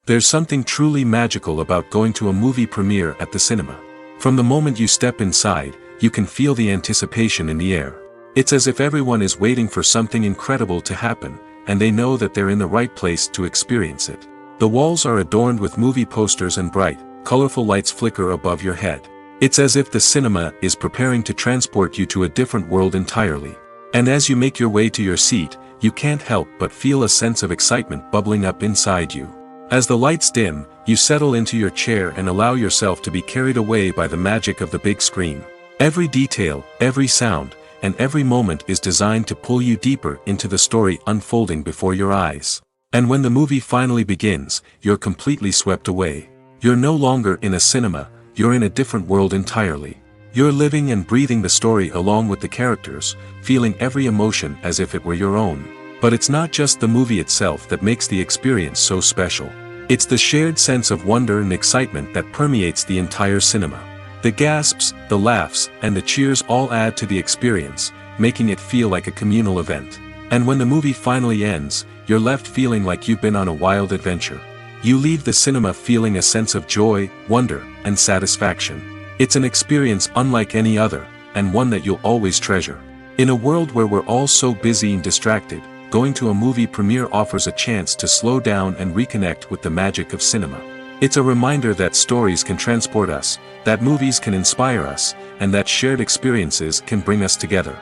There's something truly magical about going to a movie premiere at the cinema. From the moment you step inside, you can feel the anticipation in the air. It's as if everyone is waiting for something incredible to happen, and they know that they're in the right place to experience it. The walls are adorned with movie posters and bright, colorful lights flicker above your head. It's as if the cinema is preparing to transport you to a different world entirely. And as you make your way to your seat, you can't help but feel a sense of excitement bubbling up inside you. As the lights dim, you settle into your chair and allow yourself to be carried away by the magic of the big screen. Every detail, every sound, and every moment is designed to pull you deeper into the story unfolding before your eyes. And when the movie finally begins, you're completely swept away. You're no longer in a cinema, you're in a different world entirely. You're living and breathing the story along with the characters, feeling every emotion as if it were your own. But it's not just the movie itself that makes the experience so special. It's the shared sense of wonder and excitement that permeates the entire cinema. The gasps, the laughs, and the cheers all add to the experience, making it feel like a communal event. And when the movie finally ends, you're left feeling like you've been on a wild adventure. You leave the cinema feeling a sense of joy, wonder, and satisfaction. It's an experience unlike any other, and one that you'll always treasure. In a world where we're all so busy and distracted, going to a movie premiere offers a chance to slow down and reconnect with the magic of cinema. It's a reminder that stories can transport us, that movies can inspire us, and that shared experiences can bring us together.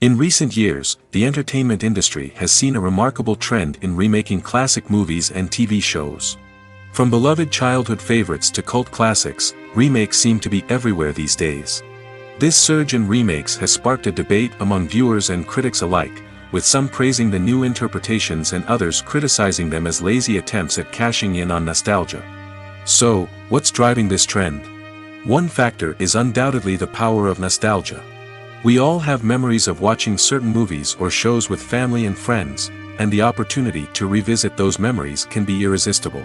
In recent years, the entertainment industry has seen a remarkable trend in remaking classic movies and TV shows. From beloved childhood favorites to cult classics, remakes seem to be everywhere these days. This surge in remakes has sparked a debate among viewers and critics alike, with some praising the new interpretations and others criticizing them as lazy attempts at cashing in on nostalgia. So, what's driving this trend? One factor is undoubtedly the power of nostalgia. We all have memories of watching certain movies or shows with family and friends, and the opportunity to revisit those memories can be irresistible.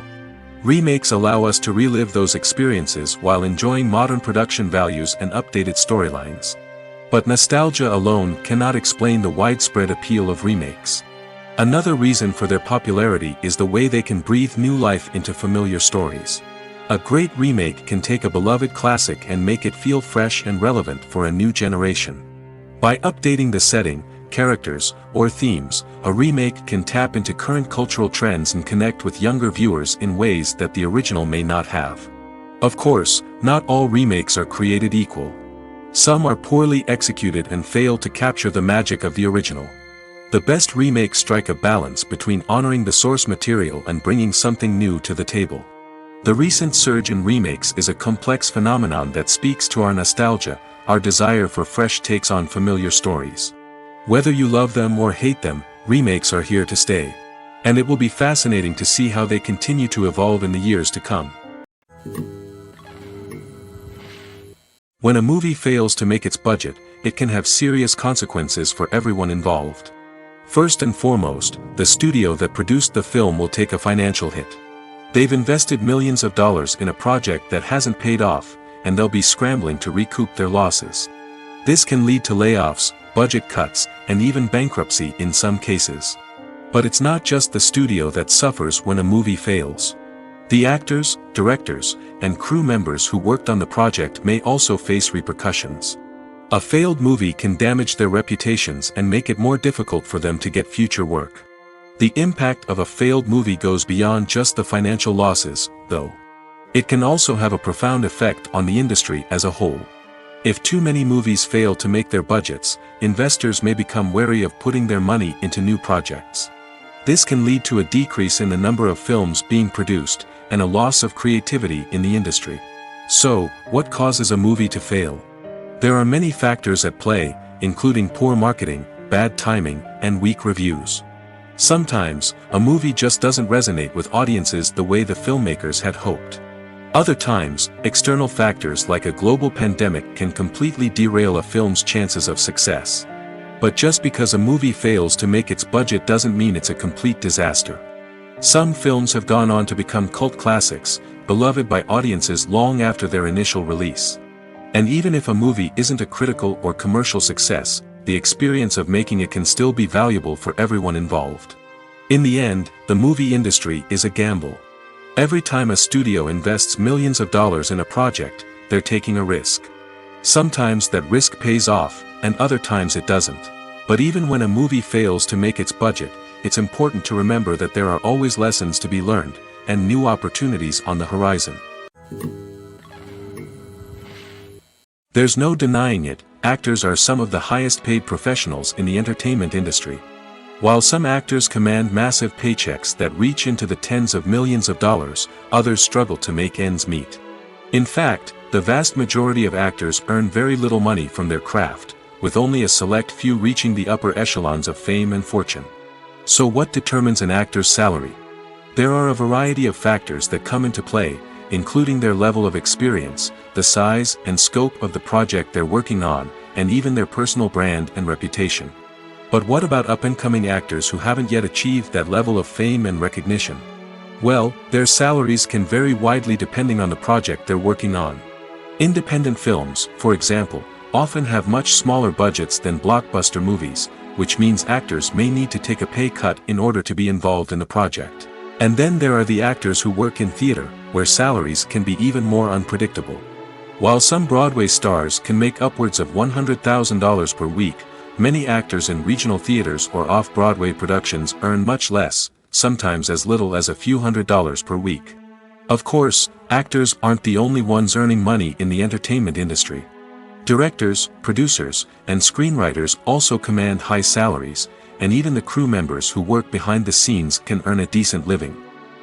Remakes allow us to relive those experiences while enjoying modern production values and updated storylines. But nostalgia alone cannot explain the widespread appeal of remakes. Another reason for their popularity is the way they can breathe new life into familiar stories. A great remake can take a beloved classic and make it feel fresh and relevant for a new generation. By updating the setting, characters, or themes, a remake can tap into current cultural trends and connect with younger viewers in ways that the original may not have. Of course, not all remakes are created equal. Some are poorly executed and fail to capture the magic of the original. The best remakes strike a balance between honoring the source material and bringing something new to the table. The recent surge in remakes is a complex phenomenon that speaks to our nostalgia, our desire for fresh takes on familiar stories. Whether you love them or hate them, remakes are here to stay. And it will be fascinating to see how they continue to evolve in the years to come. When a movie fails to make its budget, it can have serious consequences for everyone involved. First and foremost, the studio that produced the film will take a financial hit. They've invested millions of dollars in a project that hasn't paid off, and they'll be scrambling to recoup their losses. This can lead to layoffs, budget cuts, and even bankruptcy in some cases. But it's not just the studio that suffers when a movie fails. The actors, directors, and crew members who worked on the project may also face repercussions. A failed movie can damage their reputations and make it more difficult for them to get future work. The impact of a failed movie goes beyond just the financial losses, though. It can also have a profound effect on the industry as a whole. If too many movies fail to make their budgets, investors may become wary of putting their money into new projects. This can lead to a decrease in the number of films being produced, and a loss of creativity in the industry. So, what causes a movie to fail? There are many factors at play, including poor marketing, bad timing, and weak reviews. Sometimes, a movie just doesn't resonate with audiences the way the filmmakers had hoped. Other times, external factors like a global pandemic can completely derail a film's chances of success. But just because a movie fails to make its budget doesn't mean it's a complete disaster. Some films have gone on to become cult classics, beloved by audiences long after their initial release. And even if a movie isn't a critical or commercial success, the experience of making it can still be valuable for everyone involved. In the end, the movie industry is a gamble. Every time a studio invests millions of dollars in a project, they're taking a risk. Sometimes that risk pays off, and other times it doesn't. But even when a movie fails to make its budget, it's important to remember that there are always lessons to be learned, and new opportunities on the horizon. There's no denying it, actors are some of the highest paid professionals in the entertainment industry. While some actors command massive paychecks that reach into the tens of millions of dollars, others struggle to make ends meet. In fact, the vast majority of actors earn very little money from their craft, with only a select few reaching the upper echelons of fame and fortune. So what determines an actor's salary? There are a variety of factors that come into play, including their level of experience, the size and scope of the project they're working on, and even their personal brand and reputation. But what about up-and-coming actors who haven't yet achieved that level of fame and recognition? Well, their salaries can vary widely depending on the project they're working on. Independent films, for example, often have much smaller budgets than blockbuster movies, which means actors may need to take a pay cut in order to be involved in the project. And then there are the actors who work in theater, where salaries can be even more unpredictable. While some Broadway stars can make upwards of $100,000 per week, many actors in regional theaters or off-Broadway productions earn much less, sometimes as little as a few $100s per week. Of course, actors aren't the only ones earning money in the entertainment industry. Directors, producers, and screenwriters also command high salaries, and even the crew members who work behind the scenes can earn a decent living.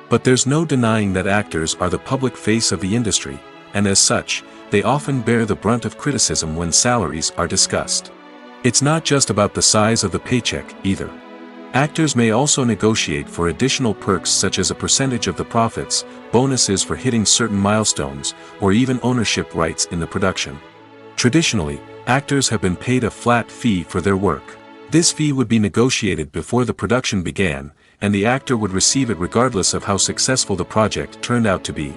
But there's no denying that actors are the public face of the industry, and as such, they often bear the brunt of criticism when salaries are discussed. It's not just about the size of the paycheck, either. Actors may also negotiate for additional perks such as a percentage of the profits, bonuses for hitting certain milestones, or even ownership rights in the production. Traditionally, actors have been paid a flat fee for their work. This fee would be negotiated before the production began, and the actor would receive it regardless of how successful the project turned out to be.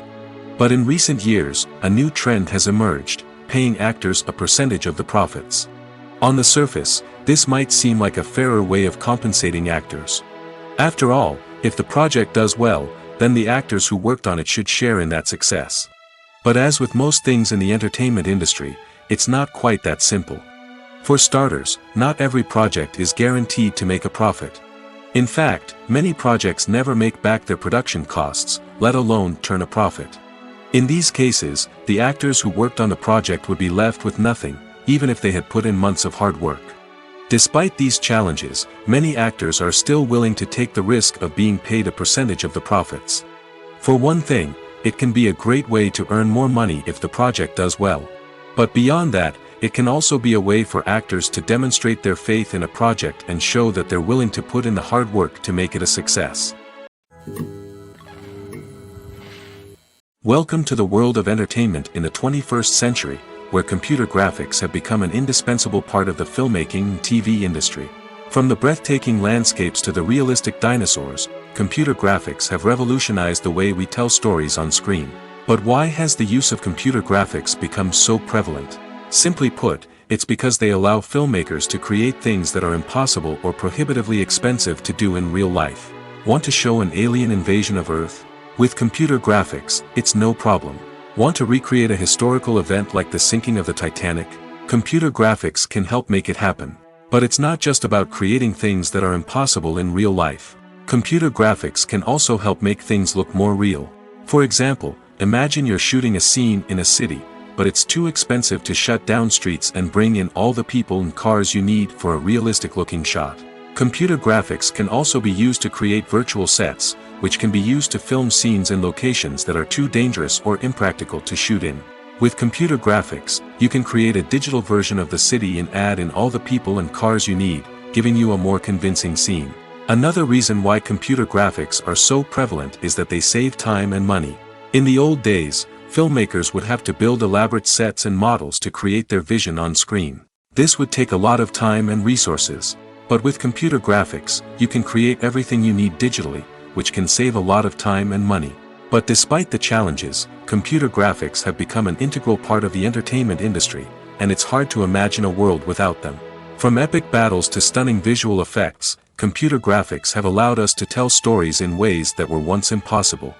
But in recent years, a new trend has emerged, paying actors a percentage of the profits. On the surface, this might seem like a fairer way of compensating actors. After all, if the project does well, then the actors who worked on it should share in that success. But as with most things in the entertainment industry, it's not quite that simple. For starters, not every project is guaranteed to make a profit. In fact, many projects never make back their production costs, let alone turn a profit. In these cases, the actors who worked on the project would be left with nothing, even if they had put in months of hard work. Despite these challenges, many actors are still willing to take the risk of being paid a percentage of the profits. For one thing, it can be a great way to earn more money if the project does well. But beyond that, it can also be a way for actors to demonstrate their faith in a project and show that they're willing to put in the hard work to make it a success. Welcome to the world of entertainment in the 21st century, where computer graphics have become an indispensable part of the filmmaking and TV industry. From the breathtaking landscapes to the realistic dinosaurs, computer graphics have revolutionized the way we tell stories on screen. But why has the use of computer graphics become so prevalent? Simply put, It's because they allow filmmakers to create things that are impossible or prohibitively expensive to do in real life. Want to show an alien invasion of Earth? With computer graphics, it's no problem. Want to recreate a historical event like the sinking of the Titanic? Computer graphics can help make it happen. But it's not just about creating things that are impossible in real life. Computer graphics can also help make things look more real. For example, imagine you're shooting a scene in a city, but it's too expensive to shut down streets and bring in all the people and cars you need for a realistic-looking shot. Computer graphics can also be used to create virtual sets, which can be used to film scenes in locations that are too dangerous or impractical to shoot in. With computer graphics, you can create a digital version of the city and add in all the people and cars you need, giving you a more convincing scene. Another reason why computer graphics are so prevalent is that they save time and money. In the old days, filmmakers would have to build elaborate sets and models to create their vision on screen. This would take a lot of time and resources. But with computer graphics, you can create everything you need digitally, which can save a lot of time and money. But despite the challenges, computer graphics have become an integral part of the entertainment industry, and it's hard to imagine a world without them. From epic battles to stunning visual effects, computer graphics have allowed us to tell stories in ways that were once impossible.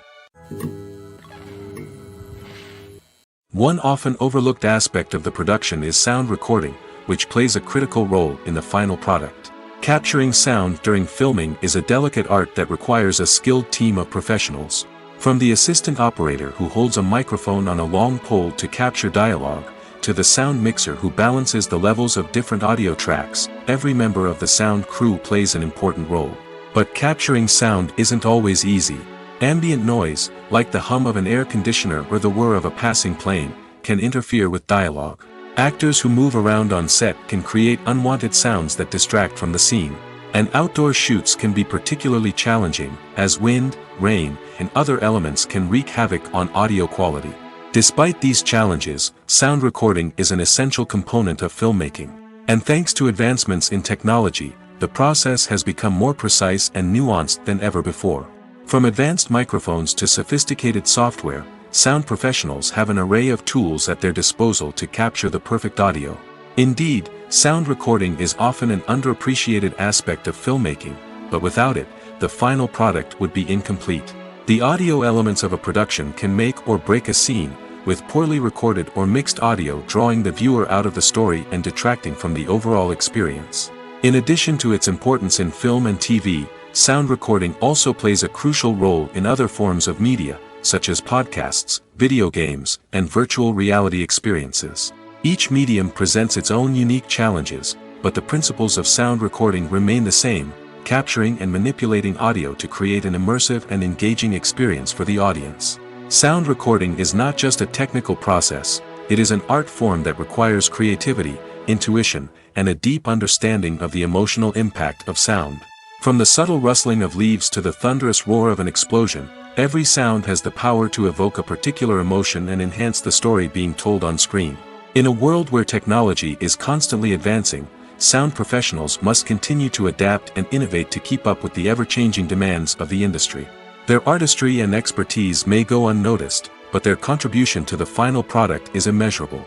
One often overlooked aspect of the production is sound recording, which plays a critical role in the final product. Capturing sound during filming is a delicate art that requires a skilled team of professionals. From the assistant operator who holds a microphone on a long pole to capture dialogue, to the sound mixer who balances the levels of different audio tracks, every member of the sound crew plays an important role. But capturing sound isn't always easy. Ambient noise, like the hum of an air conditioner or the whir of a passing plane, can interfere with dialogue. Actors who move around on set can create unwanted sounds that distract from the scene. And outdoor shoots can be particularly challenging, as wind, rain, and other elements can wreak havoc on audio quality. Despite these challenges, sound recording is an essential component of filmmaking. And thanks to advancements in technology, the process has become more precise and nuanced than ever before. From advanced microphones to sophisticated software, sound professionals have an array of tools at their disposal to capture the perfect audio. Indeed, sound recording is often an underappreciated aspect of filmmaking, but without it, the final product would be incomplete. The audio elements of a production can make or break a scene, with poorly recorded or mixed audio drawing the viewer out of the story and detracting from the overall experience. In addition to its importance in film and TV, sound recording also plays a crucial role in other forms of media, such as podcasts, video games, and virtual reality experiences. Each medium presents its own unique challenges, but the principles of sound recording remain the same, capturing and manipulating audio to create an immersive and engaging experience for the audience. Sound recording is not just a technical process, it is an art form that requires creativity, intuition, and a deep understanding of the emotional impact of sound. From the subtle rustling of leaves to the thunderous roar of an explosion, every sound has the power to evoke a particular emotion and enhance the story being told on screen. In a world where technology is constantly advancing, sound professionals must continue to adapt and innovate to keep up with the ever-changing demands of the industry. Their artistry and expertise may go unnoticed, but their contribution to the final product is immeasurable.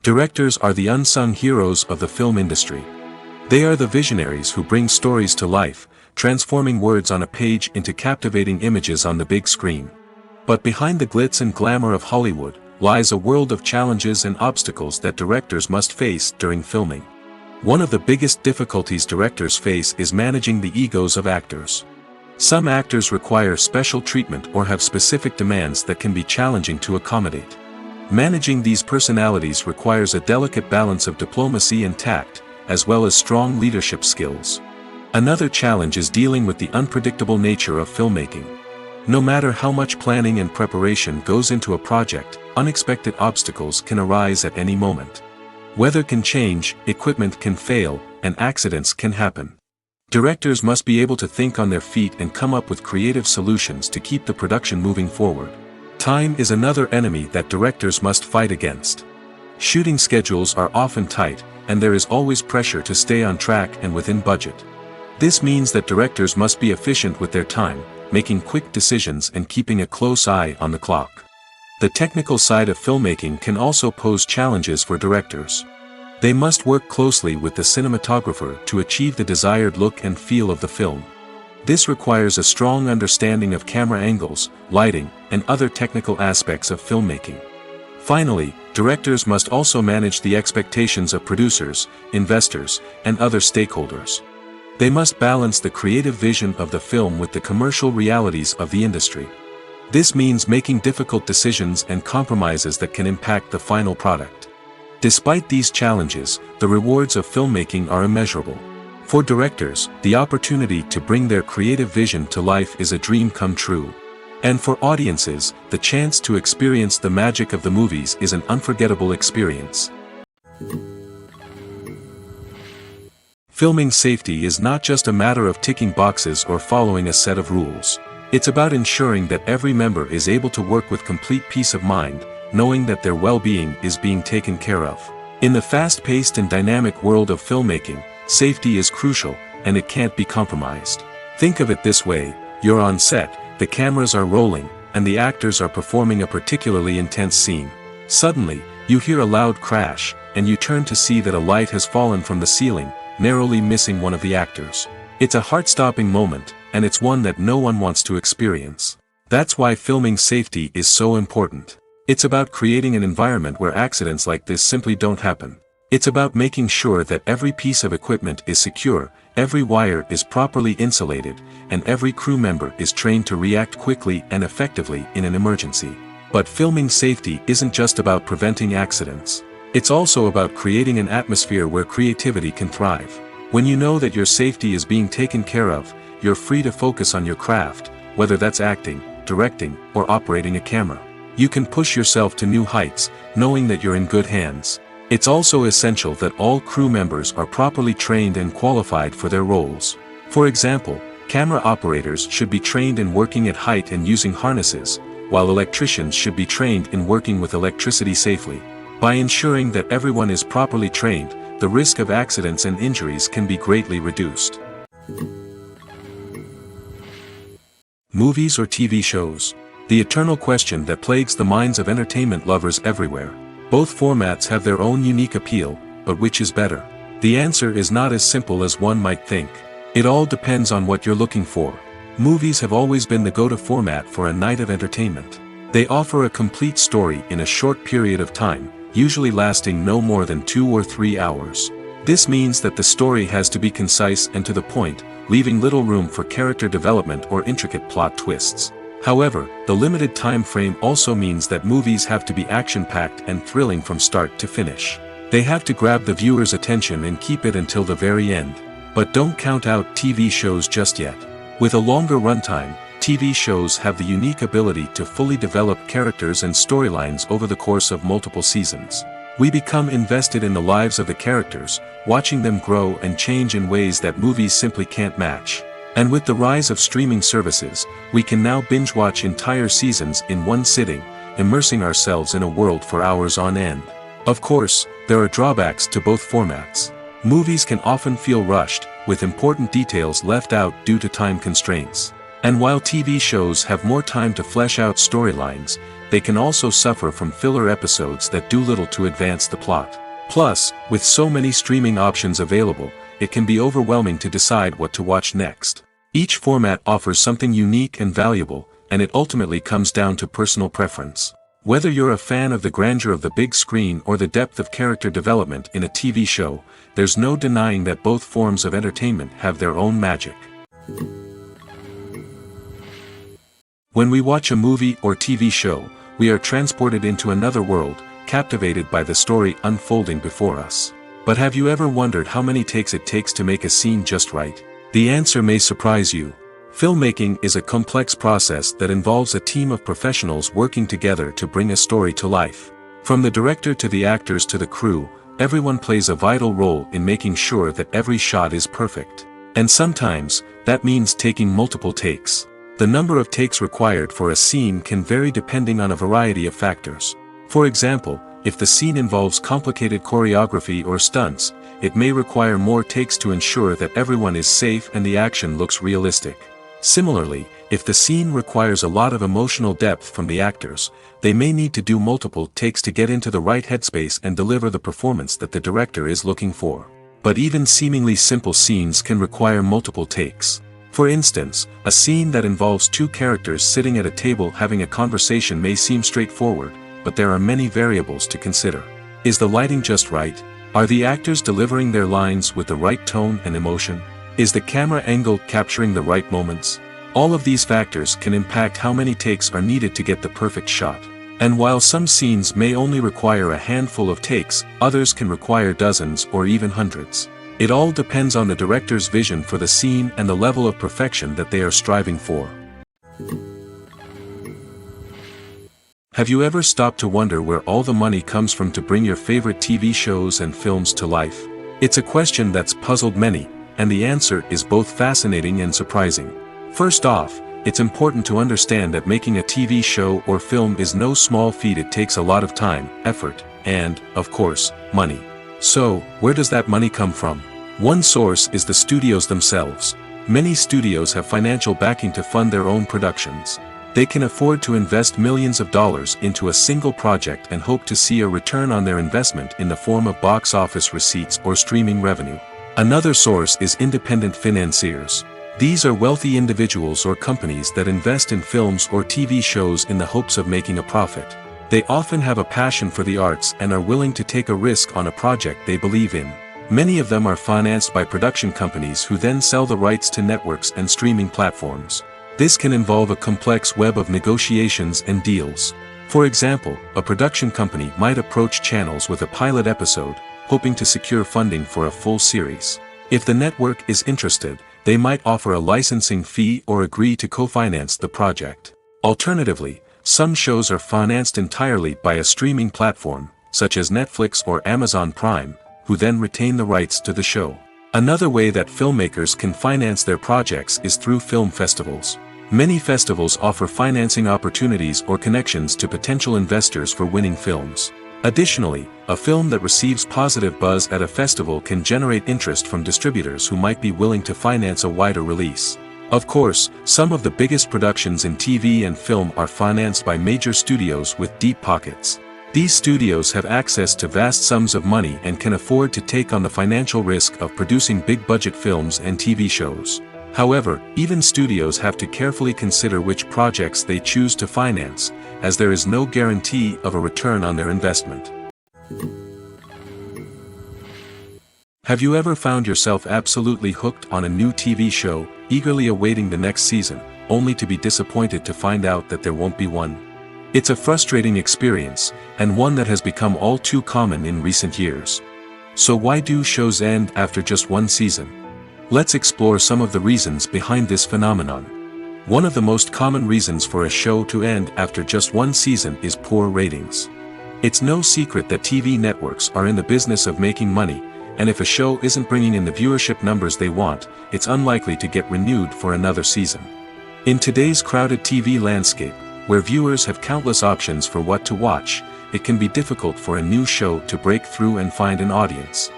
Directors are the unsung heroes of the film industry. They are the visionaries who bring stories to life, transforming words on a page into captivating images on the big screen. But behind the glitz and glamour of Hollywood, lies a world of challenges and obstacles that directors must face during filming. One of the biggest difficulties directors face is managing the egos of actors. Some actors require special treatment or have specific demands that can be challenging to accommodate. Managing these personalities requires a delicate balance of diplomacy and tact, as well as strong leadership skills. Another challenge is dealing with the unpredictable nature of filmmaking. No matter how much planning and preparation goes into a project, unexpected obstacles can arise at any moment. Weather can change, equipment can fail, and accidents can happen. Directors must be able to think on their feet and come up with creative solutions to keep the production moving forward. Time is another enemy that directors must fight against. Shooting schedules are often tight, and there is always pressure to stay on track and within budget. This means that directors must be efficient with their time, making quick decisions and keeping a close eye on the clock. The technical side of filmmaking can also pose challenges for directors. They must work closely with the cinematographer to achieve the desired look and feel of the film. This requires a strong understanding of camera angles, lighting, and other technical aspects of filmmaking. Finally, directors must also manage the expectations of producers, investors, and other stakeholders. They must balance the creative vision of the film with the commercial realities of the industry. This means making difficult decisions and compromises that can impact the final product. Despite these challenges, the rewards of filmmaking are immeasurable. For directors, the opportunity to bring their creative vision to life is a dream come true. And for audiences, the chance to experience the magic of the movies is an unforgettable experience. Filming safety is not just a matter of ticking boxes or following a set of rules. It's about ensuring that every member is able to work with complete peace of mind, knowing that their well-being is being taken care of. In the fast-paced and dynamic world of filmmaking, safety is crucial, and it can't be compromised. Think of it this way: you're on set, the cameras are rolling, and the actors are performing a particularly intense scene. Suddenly, you hear a loud crash, and you turn to see that a light has fallen from the ceiling, narrowly missing one of the actors. It's a heart-stopping moment, and it's one that no one wants to experience. That's why filming safety is so important. It's about creating an environment where accidents like this simply don't happen. It's about making sure that every piece of equipment is secure, every wire is properly insulated, and every crew member is trained to react quickly and effectively in an emergency. But filming safety isn't just about preventing accidents. It's also about creating an atmosphere where creativity can thrive. When you know that your safety is being taken care of, you're free to focus on your craft, whether that's acting, directing, or operating a camera. You can push yourself to new heights, knowing that you're in good hands. It's also essential that all crew members are properly trained and qualified for their roles. For example, camera operators should be trained in working at height and using harnesses, while electricians should be trained in working with electricity safely. By ensuring that everyone is properly trained, the risk of accidents and injuries can be greatly reduced. Movies or TV shows? The eternal question that plagues the minds of entertainment lovers everywhere. Both formats have their own unique appeal, but which is better? The answer is not as simple as one might think. It all depends on what you're looking for. Movies have always been the go-to format for a night of entertainment. They offer a complete story in a short period of time, usually lasting no more than 2 or 3 hours. This means that the story has to be concise and to the point, leaving little room for character development or intricate plot twists. However, the limited time frame also means that movies have to be action-packed and thrilling from start to finish. They have to grab the viewer's attention and keep it until the very end. But don't count out TV shows just yet. With a longer runtime, TV shows have the unique ability to fully develop characters and storylines over the course of multiple seasons. We become invested in the lives of the characters, watching them grow and change in ways that movies simply can't match. And with the rise of streaming services, we can now binge-watch entire seasons in one sitting, immersing ourselves in a world for hours on end. Of course, there are drawbacks to both formats. Movies can often feel rushed, with important details left out due to time constraints. And while TV shows have more time to flesh out storylines, they can also suffer from filler episodes that do little to advance the plot. Plus, with so many streaming options available, it can be overwhelming to decide what to watch next. Each format offers something unique and valuable, and it ultimately comes down to personal preference. Whether you're a fan of the grandeur of the big screen or the depth of character development in a TV show, there's no denying that both forms of entertainment have their own magic. When we watch a movie or TV show, we are transported into another world, captivated by the story unfolding before us. But have you ever wondered how many takes it takes to make a scene just right? The answer may surprise you. Filmmaking is a complex process that involves a team of professionals working together to bring a story to life. From the director to the actors to the crew, everyone plays a vital role in making sure that every shot is perfect. And sometimes, that means taking multiple takes. The number of takes required for a scene can vary depending on a variety of factors. For example, if the scene involves complicated choreography or stunts, it may require more takes to ensure that everyone is safe and the action looks realistic. Similarly, If the scene requires a lot of emotional depth from the actors, they may need to do multiple takes to get into the right headspace and deliver the performance that the director is looking for. But even seemingly simple scenes can require multiple takes. For instance, a scene that involves two characters sitting at a table having a conversation may seem straightforward, but there are many variables to consider. Is the lighting just right? Are the actors delivering their lines with the right tone and emotion? Is the camera angle capturing the right moments? All of these factors can impact how many takes are needed to get the perfect shot. And while some scenes may only require a handful of takes, others can require dozens or even hundreds. It all depends on the director's vision for the scene and the level of perfection that they are striving for. Have you ever stopped to wonder where all the money comes from to bring your favorite TV shows and films to life? It's a question that's puzzled many, and the answer is both fascinating and surprising. First off, it's important to understand that making a TV show or film is no small feat. It takes a lot of time, effort, and, of course, money. So, where does that money come from? One source is the studios themselves. Many studios have financial backing to fund their own productions. They can afford to invest millions of dollars into a single project and hope to see a return on their investment in the form of box office receipts or streaming revenue. Another source is independent financiers. These are wealthy individuals or companies that invest in films or TV shows in the hopes of making a profit. They often have a passion for the arts and are willing to take a risk on a project they believe in. Many of them are financed by production companies who then sell the rights to networks and streaming platforms. This can involve a complex web of negotiations and deals. For example, a production company might approach channels with a pilot episode, hoping to secure funding for a full series. If the network is interested, they might offer a licensing fee or agree to co-finance the project. Alternatively, some shows are financed entirely by a streaming platform, such as Netflix or Amazon Prime, who then retain the rights to the show. Another way that filmmakers can finance their projects is through film festivals. Many festivals offer financing opportunities or connections to potential investors for winning films. Additionally, a film that receives positive buzz at a festival can generate interest from distributors who might be willing to finance a wider release. Of course, some of the biggest productions in TV and film are financed by major studios with deep pockets. These studios have access to vast sums of money and can afford to take on the financial risk of producing big-budget films and TV shows. However, even studios have to carefully consider which projects they choose to finance, as there is no guarantee of a return on their investment. Have you ever found yourself absolutely hooked on a new TV show, eagerly awaiting the next season, only to be disappointed to find out that there won't be one? It's a frustrating experience, and one that has become all too common in recent years. So why do shows end after just one season? Let's explore some of the reasons behind this phenomenon. One of the most common reasons for a show to end after just one season is poor ratings. It's no secret that TV networks are in the business of making money, and if a show isn't bringing in the viewership numbers they want, it's unlikely to get renewed for another season. In today's crowded TV landscape, where viewers have countless options for what to watch, it can be difficult for a new show to break through and find an audience.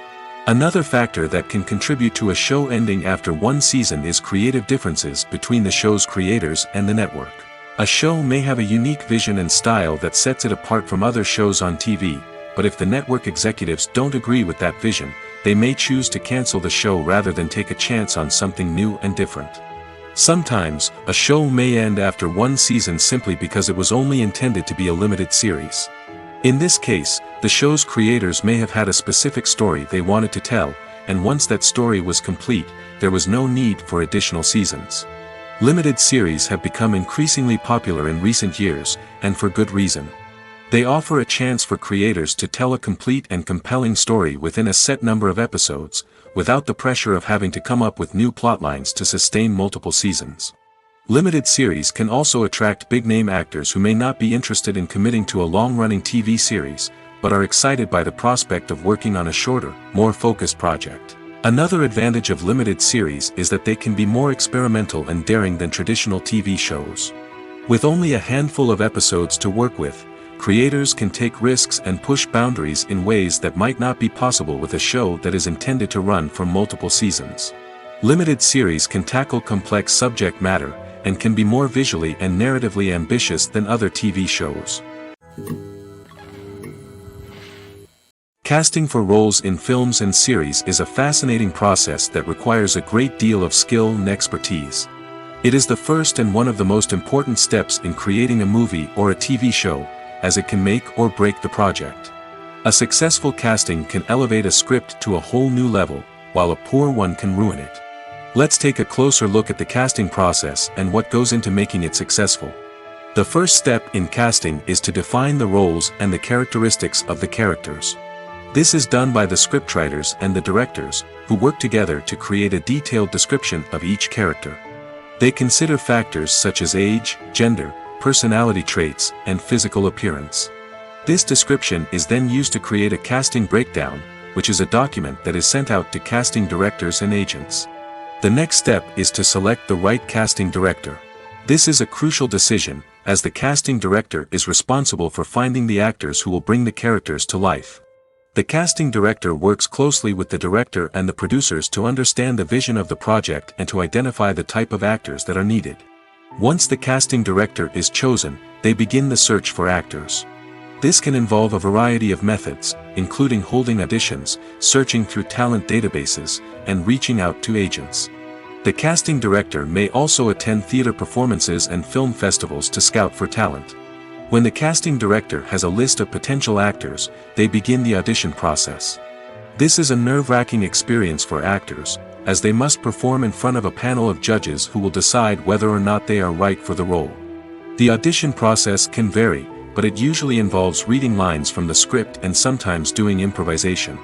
Another factor that can contribute to a show ending after one season is creative differences between the show's creators and the network. A show may have a unique vision and style that sets it apart from other shows on TV, but if the network executives don't agree with that vision, they may choose to cancel the show rather than take a chance on something new and different. Sometimes, a show may end after one season simply because it was only intended to be a limited series. In this case, the show's creators may have had a specific story they wanted to tell, and once that story was complete, there was no need for additional seasons. Limited series have become increasingly popular in recent years, and for good reason. They offer a chance for creators to tell a complete and compelling story within a set number of episodes, without the pressure of having to come up with new plotlines to sustain multiple seasons. Limited series can also attract big-name actors who may not be interested in committing to a long-running TV series, but are excited by the prospect of working on a shorter, more focused project. Another advantage of limited series is that they can be more experimental and daring than traditional TV shows. With only a handful of episodes to work with, creators can take risks and push boundaries in ways that might not be possible with a show that is intended to run for multiple seasons. Limited series can tackle complex subject matter, and can be more visually and narratively ambitious than other TV shows. Casting for roles in films and series is a fascinating process that requires a great deal of skill and expertise. It is the first and one of the most important steps in creating a movie or a TV show, as it can make or break the project. A successful casting can elevate a script to a whole new level, while a poor one can ruin it. Let's take a closer look at the casting process and what goes into making it successful. The first step in casting is to define the roles and the characteristics of the characters. This is done by the scriptwriters and the directors, who work together to create a detailed description of each character. They consider factors such as age, gender, personality traits, and physical appearance. This description is then used to create a casting breakdown, which is a document that is sent out to casting directors and agents. The next step is to select the right casting director. This is a crucial decision, as the casting director is responsible for finding the actors who will bring the characters to life. The casting director works closely with the director and the producers to understand the vision of the project and to identify the type of actors that are needed. Once the casting director is chosen, they begin the search for actors. This can involve a variety of methods, including holding auditions, searching through talent databases, and reaching out to agents. The casting director may also attend theater performances and film festivals to scout for talent. When the casting director has a list of potential actors, they begin the audition process. This is a nerve-wracking experience for actors, as they must perform in front of a panel of judges who will decide whether or not they are right for the role. The audition process can vary, but it usually involves reading lines from the script and sometimes doing improvisation.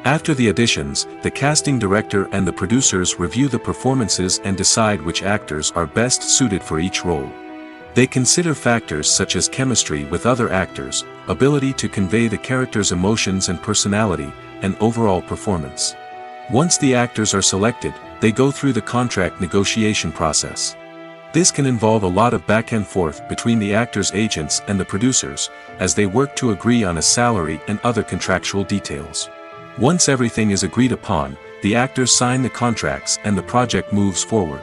After the auditions, the casting director and the producers review the performances and decide which actors are best suited for each role. They consider factors such as chemistry with other actors, ability to convey the character's emotions and personality, and overall performance. Once the actors are selected, they go through the contract negotiation process. This can involve a lot of back and forth between the actors' agents and the producers, as they work to agree on a salary and other contractual details. Once everything is agreed upon, the actors sign the contracts and the project moves forward.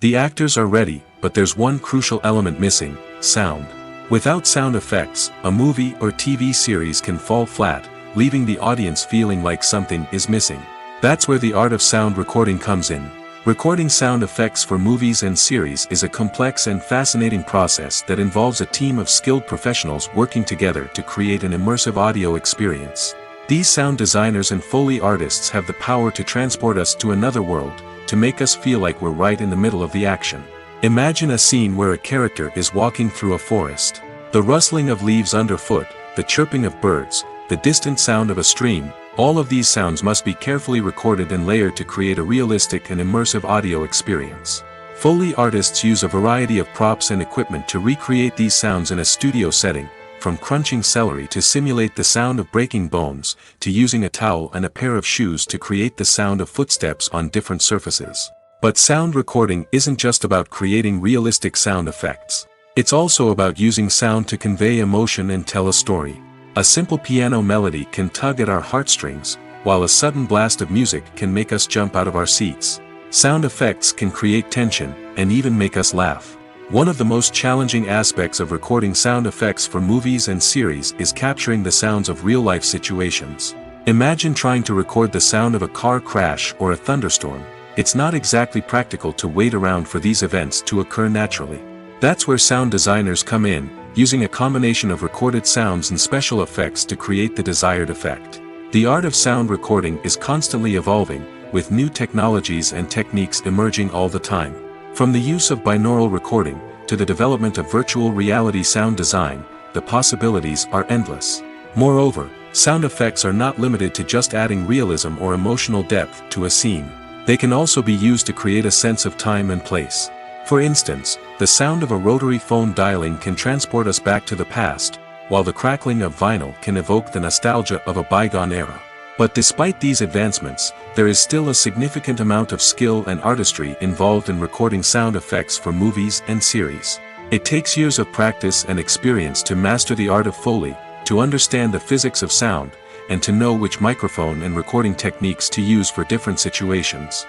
The actors are ready, but there's one crucial element missing: sound. Without sound effects, a movie or TV series can fall flat, leaving the audience feeling like something is missing. That's where the art of sound recording comes in. Recording sound effects for movies and series is a complex and fascinating process that involves a team of skilled professionals working together to create an immersive audio experience. These sound designers and Foley artists have the power to transport us to another world, to make us feel like we're right in the middle of the action. Imagine a scene where a character is walking through a forest. The rustling of leaves underfoot, the chirping of birds, the distant sound of a stream, all of these sounds must be carefully recorded and layered to create a realistic and immersive audio experience. Foley artists use a variety of props and equipment to recreate these sounds in a studio setting, from crunching celery to simulate the sound of breaking bones, to using a towel and a pair of shoes to create the sound of footsteps on different surfaces. But sound recording isn't just about creating realistic sound effects. It's also about using sound to convey emotion and tell a story. A simple piano melody can tug at our heartstrings, while a sudden blast of music can make us jump out of our seats. Sound effects can create tension, and even make us laugh. One of the most challenging aspects of recording sound effects for movies and series is capturing the sounds of real-life situations. Imagine trying to record the sound of a car crash or a thunderstorm. It's not exactly practical to wait around for these events to occur naturally. That's where sound designers come in, using a combination of recorded sounds and special effects to create the desired effect. The art of sound recording is constantly evolving, with new technologies and techniques emerging all the time. From the use of binaural recording, to the development of virtual reality sound design, the possibilities are endless. Moreover, sound effects are not limited to just adding realism or emotional depth to a scene. They can also be used to create a sense of time and place. For instance, the sound of a rotary phone dialing can transport us back to the past, while the crackling of vinyl can evoke the nostalgia of a bygone era. But despite these advancements, there is still a significant amount of skill and artistry involved in recording sound effects for movies and series. It takes years of practice and experience to master the art of Foley, to understand the physics of sound, and to know which microphone and recording techniques to use for different situations.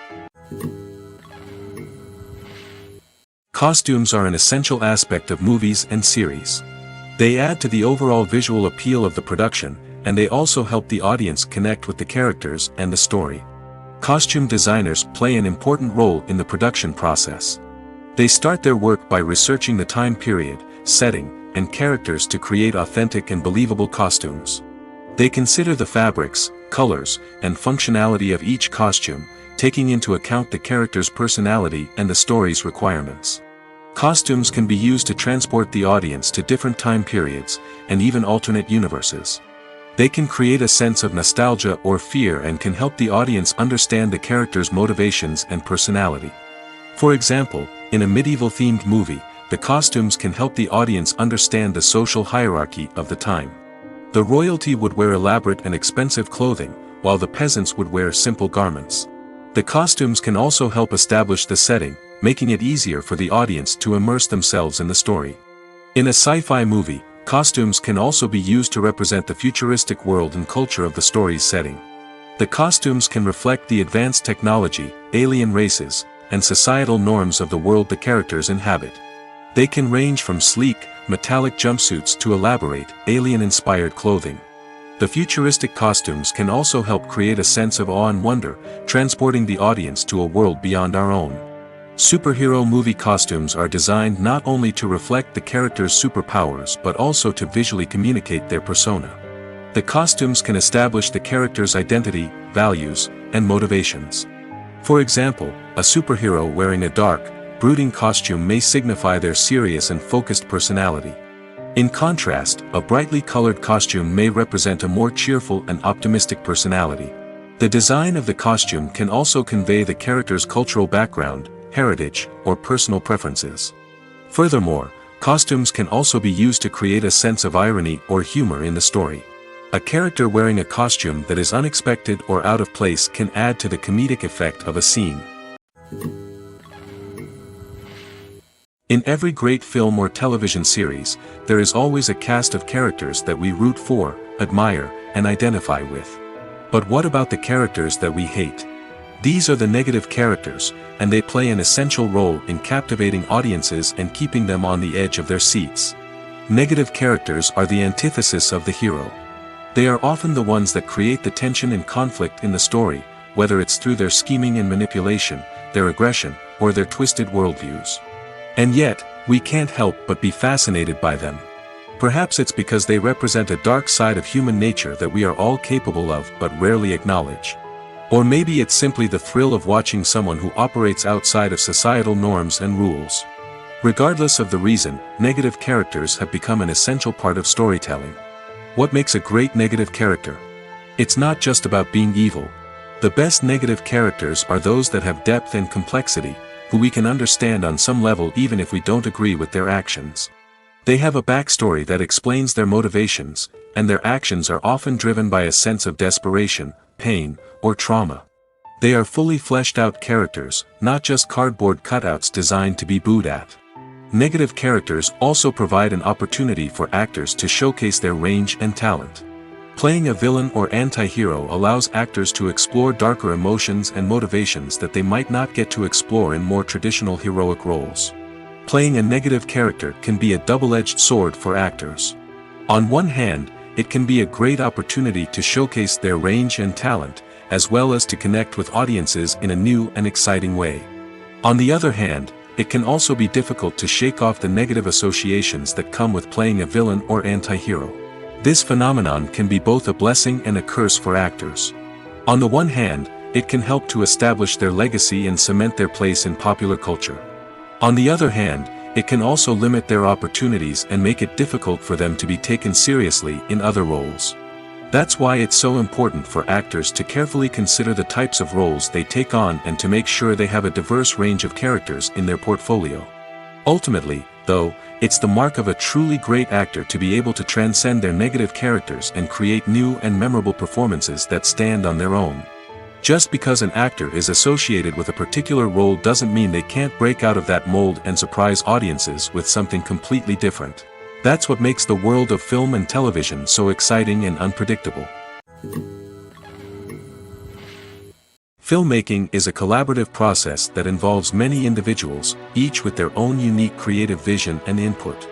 Costumes are an essential aspect of movies and series. They add to the overall visual appeal of the production, and they also help the audience connect with the characters and the story. Costume designers play an important role in the production process. They start their work by researching the time period, setting, and characters to create authentic and believable costumes. They consider the fabrics, colors, and functionality of each costume, taking into account the character's personality and the story's requirements. Costumes can be used to transport the audience to different time periods, and even alternate universes. They can create a sense of nostalgia or fear and can help the audience understand the character's motivations and personality. For example, in a medieval-themed movie, the costumes can help the audience understand the social hierarchy of the time. The royalty would wear elaborate and expensive clothing, while the peasants would wear simple garments. The costumes can also help establish the setting, making it easier for the audience to immerse themselves in the story. In a sci-fi movie, costumes can also be used to represent the futuristic world and culture of the story's setting. The costumes can reflect the advanced technology, alien races, and societal norms of the world the characters inhabit. They can range from sleek, metallic jumpsuits to elaborate, alien-inspired clothing. The futuristic costumes can also help create a sense of awe and wonder, transporting the audience to a world beyond our own. Superhero movie costumes are designed not only to reflect the character's superpowers but also to visually communicate their persona. The costumes can establish the character's identity, values, and motivations. For example, a superhero wearing a dark, brooding costume may signify their serious and focused personality. In contrast, a brightly colored costume may represent a more cheerful and optimistic personality. The design of the costume can also convey the character's cultural background, heritage, or personal preferences. Furthermore, costumes can also be used to create a sense of irony or humor in the story. A character wearing a costume that is unexpected or out of place can add to the comedic effect of a scene. In every great film or television series, there is always a cast of characters that we root for, admire, and identify with. But what about the characters that we hate? These are the negative characters, and they play an essential role in captivating audiences and keeping them on the edge of their seats. Negative characters are the antithesis of the hero. They are often the ones that create the tension and conflict in the story, whether it's through their scheming and manipulation, their aggression, or their twisted worldviews. And yet, we can't help but be fascinated by them. Perhaps it's because they represent a dark side of human nature that we are all capable of but rarely acknowledge. Or maybe it's simply the thrill of watching someone who operates outside of societal norms and rules. Regardless of the reason, negative characters have become an essential part of storytelling. What makes a great negative character? It's not just about being evil. The best negative characters are those that have depth and complexity, who we can understand on some level even if we don't agree with their actions. They have a backstory that explains their motivations, and their actions are often driven by a sense of desperation, pain, or trauma. They are fully fleshed out characters, not just cardboard cutouts designed to be booed at. Negative characters also provide an opportunity for actors to showcase their range and talent. Playing a villain or anti-hero allows actors to explore darker emotions and motivations that they might not get to explore in more traditional heroic roles. Playing a negative character can be a double-edged sword for actors. On one hand, it can be a great opportunity to showcase their range and talent, as well as to connect with audiences in a new and exciting way. On the other hand, it can also be difficult to shake off the negative associations that come with playing a villain or anti-hero. This phenomenon can be both a blessing and a curse for actors. On the one hand, it can help to establish their legacy and cement their place in popular culture. On the other hand, it can also limit their opportunities and make it difficult for them to be taken seriously in other roles. That's why it's so important for actors to carefully consider the types of roles they take on and to make sure they have a diverse range of characters in their portfolio. Ultimately, though, it's the mark of a truly great actor to be able to transcend their negative characters and create new and memorable performances that stand on their own. Just because an actor is associated with a particular role doesn't mean they can't break out of that mold and surprise audiences with something completely different. That's what makes the world of film and television so exciting and unpredictable. Filmmaking is a collaborative process that involves many individuals, each with their own unique creative vision and input.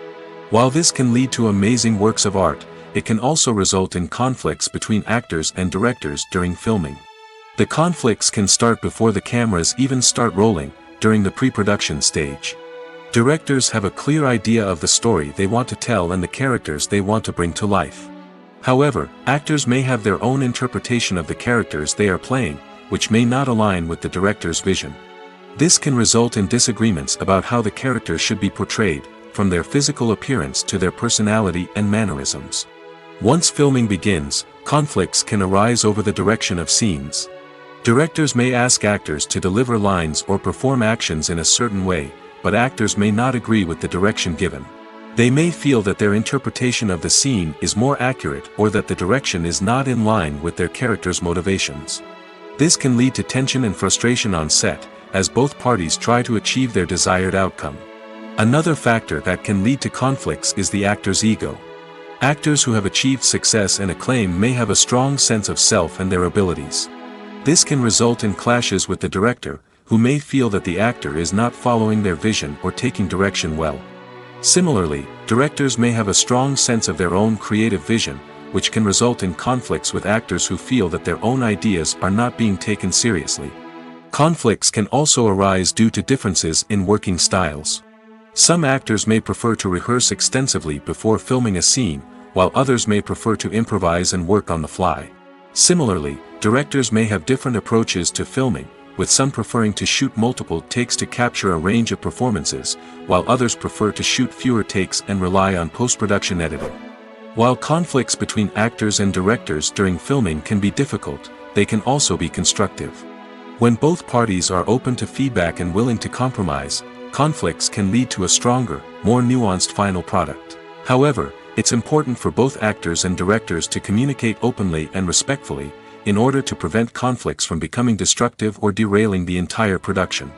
While this can lead to amazing works of art, it can also result in conflicts between actors and directors during filming. The conflicts can start before the cameras even start rolling, during the pre-production stage. Directors have a clear idea of the story they want to tell and the characters they want to bring to life. However, actors may have their own interpretation of the characters they are playing, which may not align with the director's vision. This can result in disagreements about how the characters should be portrayed, from their physical appearance to their personality and mannerisms. Once filming begins, conflicts can arise over the direction of scenes. Directors may ask actors to deliver lines or perform actions in a certain way, but actors may not agree with the direction given. They may feel that their interpretation of the scene is more accurate or that the direction is not in line with their character's motivations. This can lead to tension and frustration on set, as both parties try to achieve their desired outcome. Another factor that can lead to conflicts is the actor's ego. Actors who have achieved success and acclaim may have a strong sense of self and their abilities. This can result in clashes with the director, who may feel that the actor is not following their vision or taking direction well. Similarly, directors may have a strong sense of their own creative vision, which can result in conflicts with actors who feel that their own ideas are not being taken seriously. Conflicts can also arise due to differences in working styles. Some actors may prefer to rehearse extensively before filming a scene, while others may prefer to improvise and work on the fly. Similarly, directors may have different approaches to filming, with some preferring to shoot multiple takes to capture a range of performances, while others prefer to shoot fewer takes and rely on post-production editing. While conflicts between actors and directors during filming can be difficult, they can also be constructive. When both parties are open to feedback and willing to compromise, conflicts can lead to a stronger, more nuanced final product. However, it's important for both actors and directors to communicate openly and respectfully, in order to prevent conflicts from becoming destructive or derailing the entire production.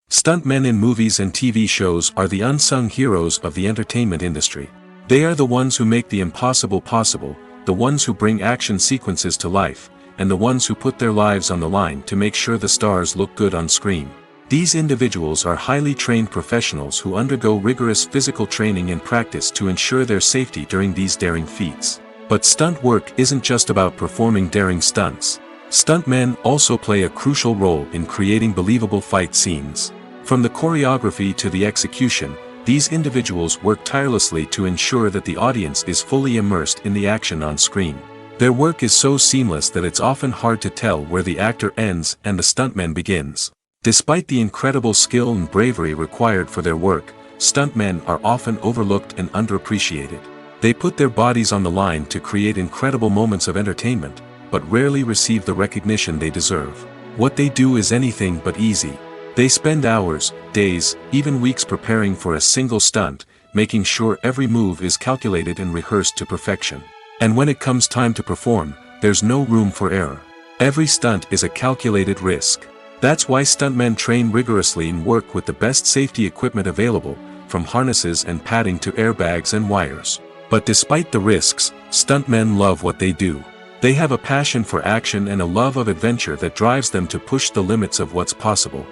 Stuntmen in movies and TV shows are the unsung heroes of the entertainment industry. They are the ones who make the impossible possible, the ones who bring action sequences to life, and the ones who put their lives on the line to make sure the stars look good on screen. These individuals are highly trained professionals who undergo rigorous physical training and practice to ensure their safety during these daring feats. But stunt work isn't just about performing daring stunts. Stuntmen also play a crucial role in creating believable fight scenes. From the choreography to the execution, these individuals work tirelessly to ensure that the audience is fully immersed in the action on screen. Their work is so seamless that it's often hard to tell where the actor ends and the stuntman begins. Despite the incredible skill and bravery required for their work, stuntmen are often overlooked and underappreciated. They put their bodies on the line to create incredible moments of entertainment, but rarely receive the recognition they deserve. What they do is anything but easy. They spend hours, days, even weeks preparing for a single stunt, making sure every move is calculated and rehearsed to perfection. And when it comes time to perform, there's no room for error. Every stunt is a calculated risk. That's why stuntmen train rigorously and work with the best safety equipment available, from harnesses and padding to airbags and wires. But despite the risks, stuntmen love what they do. They have a passion for action and a love of adventure that drives them to push the limits of what's possible.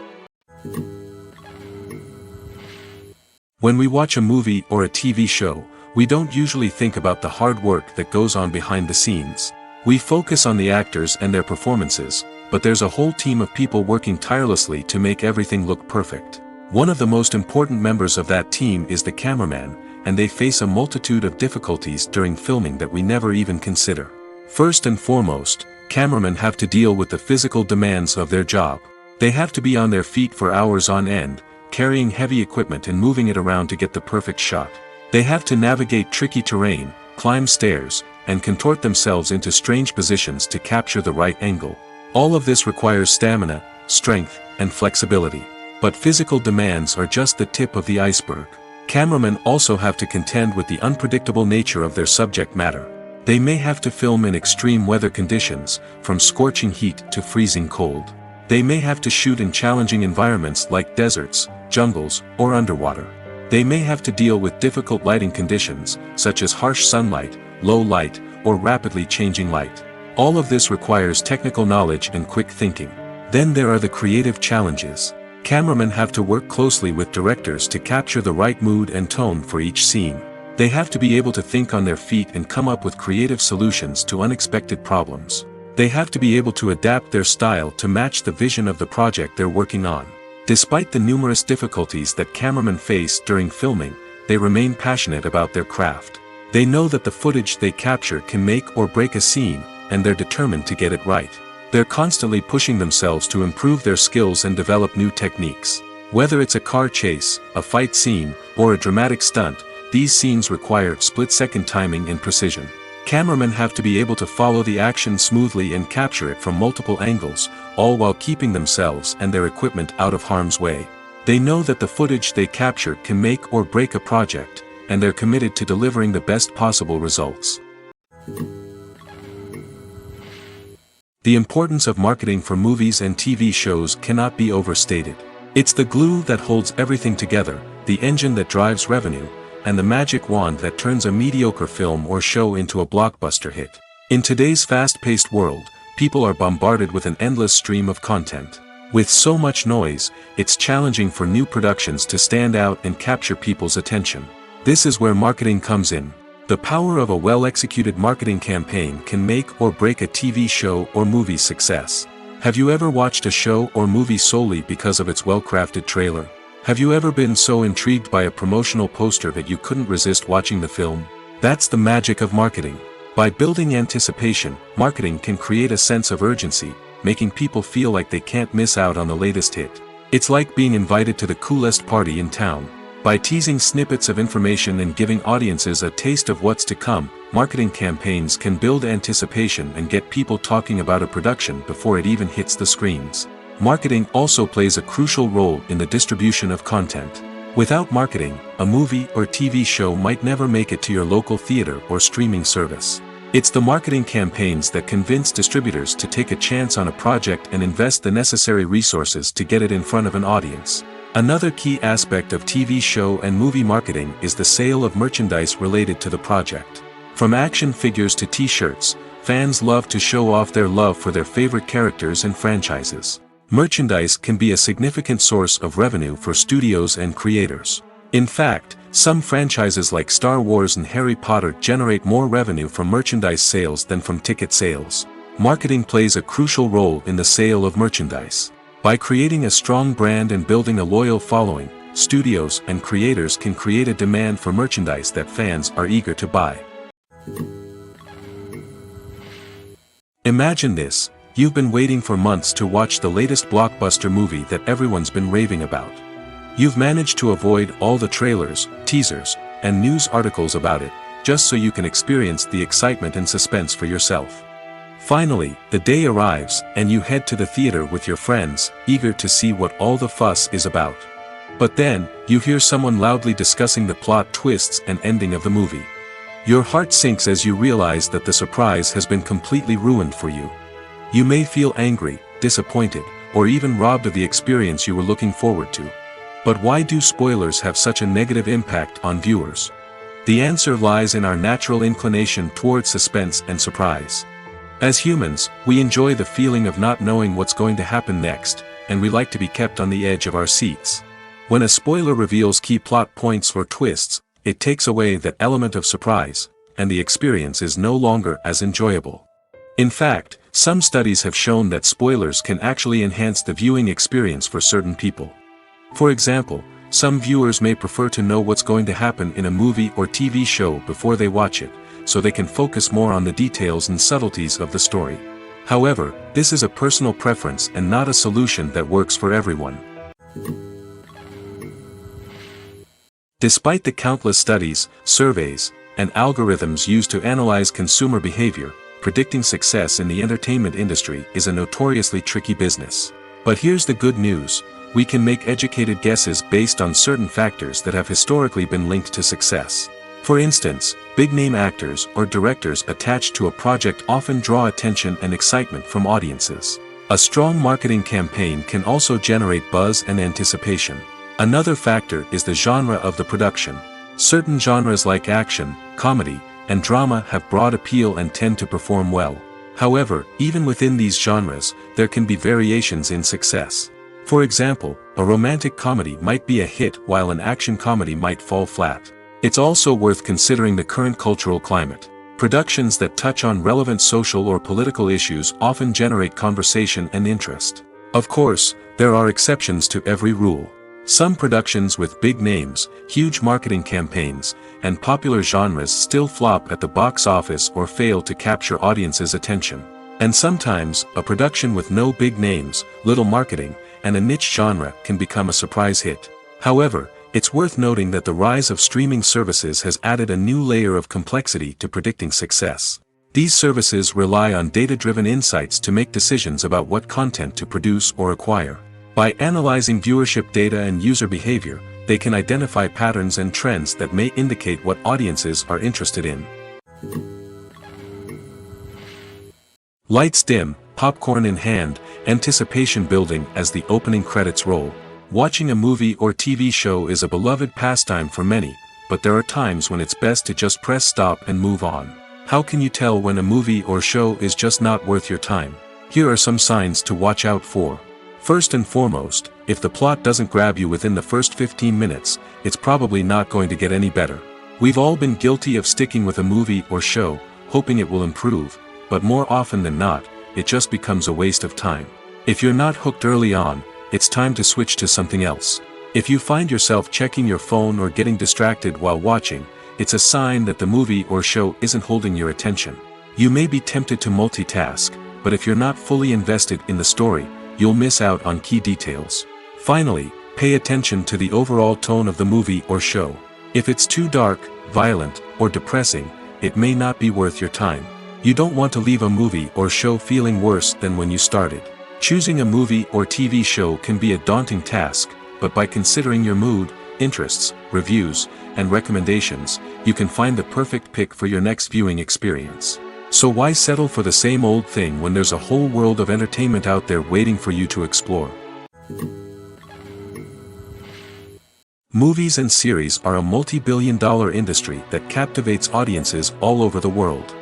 When we watch a movie or a TV show, we don't usually think about the hard work that goes on behind the scenes. We focus on the actors and their performances, but there's a whole team of people working tirelessly to make everything look perfect. One of the most important members of that team is the cameraman, and they face a multitude of difficulties during filming that we never even consider. First and foremost, cameramen have to deal with the physical demands of their job. They have to be on their feet for hours on end, carrying heavy equipment and moving it around to get the perfect shot. They have to navigate tricky terrain, climb stairs, and contort themselves into strange positions to capture the right angle. All of this requires stamina, strength, and flexibility. But physical demands are just the tip of the iceberg. Cameramen also have to contend with the unpredictable nature of their subject matter. They may have to film in extreme weather conditions, from scorching heat to freezing cold. They may have to shoot in challenging environments like deserts, jungles, or underwater. They may have to deal with difficult lighting conditions, such as harsh sunlight, low light, or rapidly changing light. All of this requires technical knowledge and quick thinking. Then there are the creative challenges. Cameramen have to work closely with directors to capture the right mood and tone for each scene. They have to be able to think on their feet and come up with creative solutions to unexpected problems. They have to be able to adapt their style to match the vision of the project they're working on. Despite the numerous difficulties that cameramen face during filming, they remain passionate about their craft. They know that the footage they capture can make or break a scene, and they're determined to get it right. They're constantly pushing themselves to improve their skills and develop new techniques. Whether it's a car chase, a fight scene, or a dramatic stunt, these scenes require split-second timing and precision. Cameramen have to be able to follow the action smoothly and capture it from multiple angles, all while keeping themselves and their equipment out of harm's way. They know that the footage they capture can make or break a project, and they're committed to delivering the best possible results. The importance of marketing for movies and TV shows cannot be overstated. It's the glue that holds everything together, the engine that drives revenue, and the magic wand that turns a mediocre film or show into a blockbuster hit. In today's fast-paced world, people are bombarded with an endless stream of content. With so much noise, it's challenging for new productions to stand out and capture people's attention. This is where marketing comes in. The power of a well-executed marketing campaign can make or break a TV show or movie's success. Have you ever watched a show or movie solely because of its well-crafted trailer? Have you ever been so intrigued by a promotional poster that you couldn't resist watching the film? That's the magic of marketing. By building anticipation, marketing can create a sense of urgency, making people feel like they can't miss out on the latest hit. It's like being invited to the coolest party in town. By teasing snippets of information and giving audiences a taste of what's to come, marketing campaigns can build anticipation and get people talking about a production before it even hits the screens. Marketing also plays a crucial role in the distribution of content. Without marketing, a movie or TV show might never make it to your local theater or streaming service. It's the marketing campaigns that convince distributors to take a chance on a project and invest the necessary resources to get it in front of an audience. Another key aspect of TV show and movie marketing is the sale of merchandise related to the project. From action figures to t-shirts, fans love to show off their love for their favorite characters and franchises. Merchandise can be a significant source of revenue for studios and creators. In fact, some franchises like Star Wars and Harry Potter generate more revenue from merchandise sales than from ticket sales. Marketing plays a crucial role in the sale of merchandise. By creating a strong brand and building a loyal following, studios and creators can create a demand for merchandise that fans are eager to buy. Imagine this. You've been waiting for months to watch the latest blockbuster movie that everyone's been raving about. You've managed to avoid all the trailers, teasers, and news articles about it, just so you can experience the excitement and suspense for yourself. Finally, the day arrives, and you head to the theater with your friends, eager to see what all the fuss is about. But then, you hear someone loudly discussing the plot twists and ending of the movie. Your heart sinks as you realize that the surprise has been completely ruined for you. You may feel angry, disappointed, or even robbed of the experience you were looking forward to. But why do spoilers have such a negative impact on viewers? The answer lies in our natural inclination toward suspense and surprise. As humans, we enjoy the feeling of not knowing what's going to happen next, and we like to be kept on the edge of our seats. When a spoiler reveals key plot points or twists, it takes away that element of surprise, and the experience is no longer as enjoyable. In fact, some studies have shown that spoilers can actually enhance the viewing experience for certain people. For example, some viewers may prefer to know what's going to happen in a movie or TV show before they watch it, so they can focus more on the details and subtleties of the story. However, this is a personal preference and not a solution that works for everyone. Despite the countless studies, surveys, and algorithms used to analyze consumer behavior, predicting success in the entertainment industry is a notoriously tricky business. But here's the good news: we can make educated guesses based on certain factors that have historically been linked to success. For instance, big-name actors or directors attached to a project often draw attention and excitement from audiences. A strong marketing campaign can also generate buzz and anticipation. Another factor is the genre of the production. Certain genres like action, comedy, and drama have broad appeal and tend to perform well. However, even within these genres, there can be variations in success. For example, a romantic comedy might be a hit while an action comedy might fall flat. It's also worth considering the current cultural climate. Productions that touch on relevant social or political issues often generate conversation and interest. Of course, there are exceptions to every rule. Some productions with big names, huge marketing campaigns, and popular genres still flop at the box office or fail to capture audiences' attention. And sometimes, a production with no big names, little marketing, and a niche genre can become a surprise hit. However, it's worth noting that the rise of streaming services has added a new layer of complexity to predicting success. These services rely on data-driven insights to make decisions about what content to produce or acquire. By analyzing viewership data and user behavior, they can identify patterns and trends that may indicate what audiences are interested in. Lights dim, popcorn in hand, anticipation building as the opening credits roll. Watching a movie or TV show is a beloved pastime for many, but there are times when it's best to just press stop and move on. How can you tell when a movie or show is just not worth your time? Here are some signs to watch out for. First and foremost, if the plot doesn't grab you within the first 15 minutes, it's probably not going to get any better. We've all been guilty of sticking with a movie or show, hoping it will improve, but more often than not, it just becomes a waste of time. If you're not hooked early on, it's time to switch to something else. If you find yourself checking your phone or getting distracted while watching, it's a sign that the movie or show isn't holding your attention. You may be tempted to multitask, but if you're not fully invested in the story, you'll miss out on key details. Finally, pay attention to the overall tone of the movie or show. If it's too dark, violent, or depressing, it may not be worth your time. You don't want to leave a movie or show feeling worse than when you started. Choosing a movie or TV show can be a daunting task, but by considering your mood, interests, reviews, and recommendations, you can find the perfect pick for your next viewing experience. So why settle for the same old thing when there's a whole world of entertainment out there waiting for you to explore? Movies and series are a multi-billion-dollar industry that captivates audiences all over the world.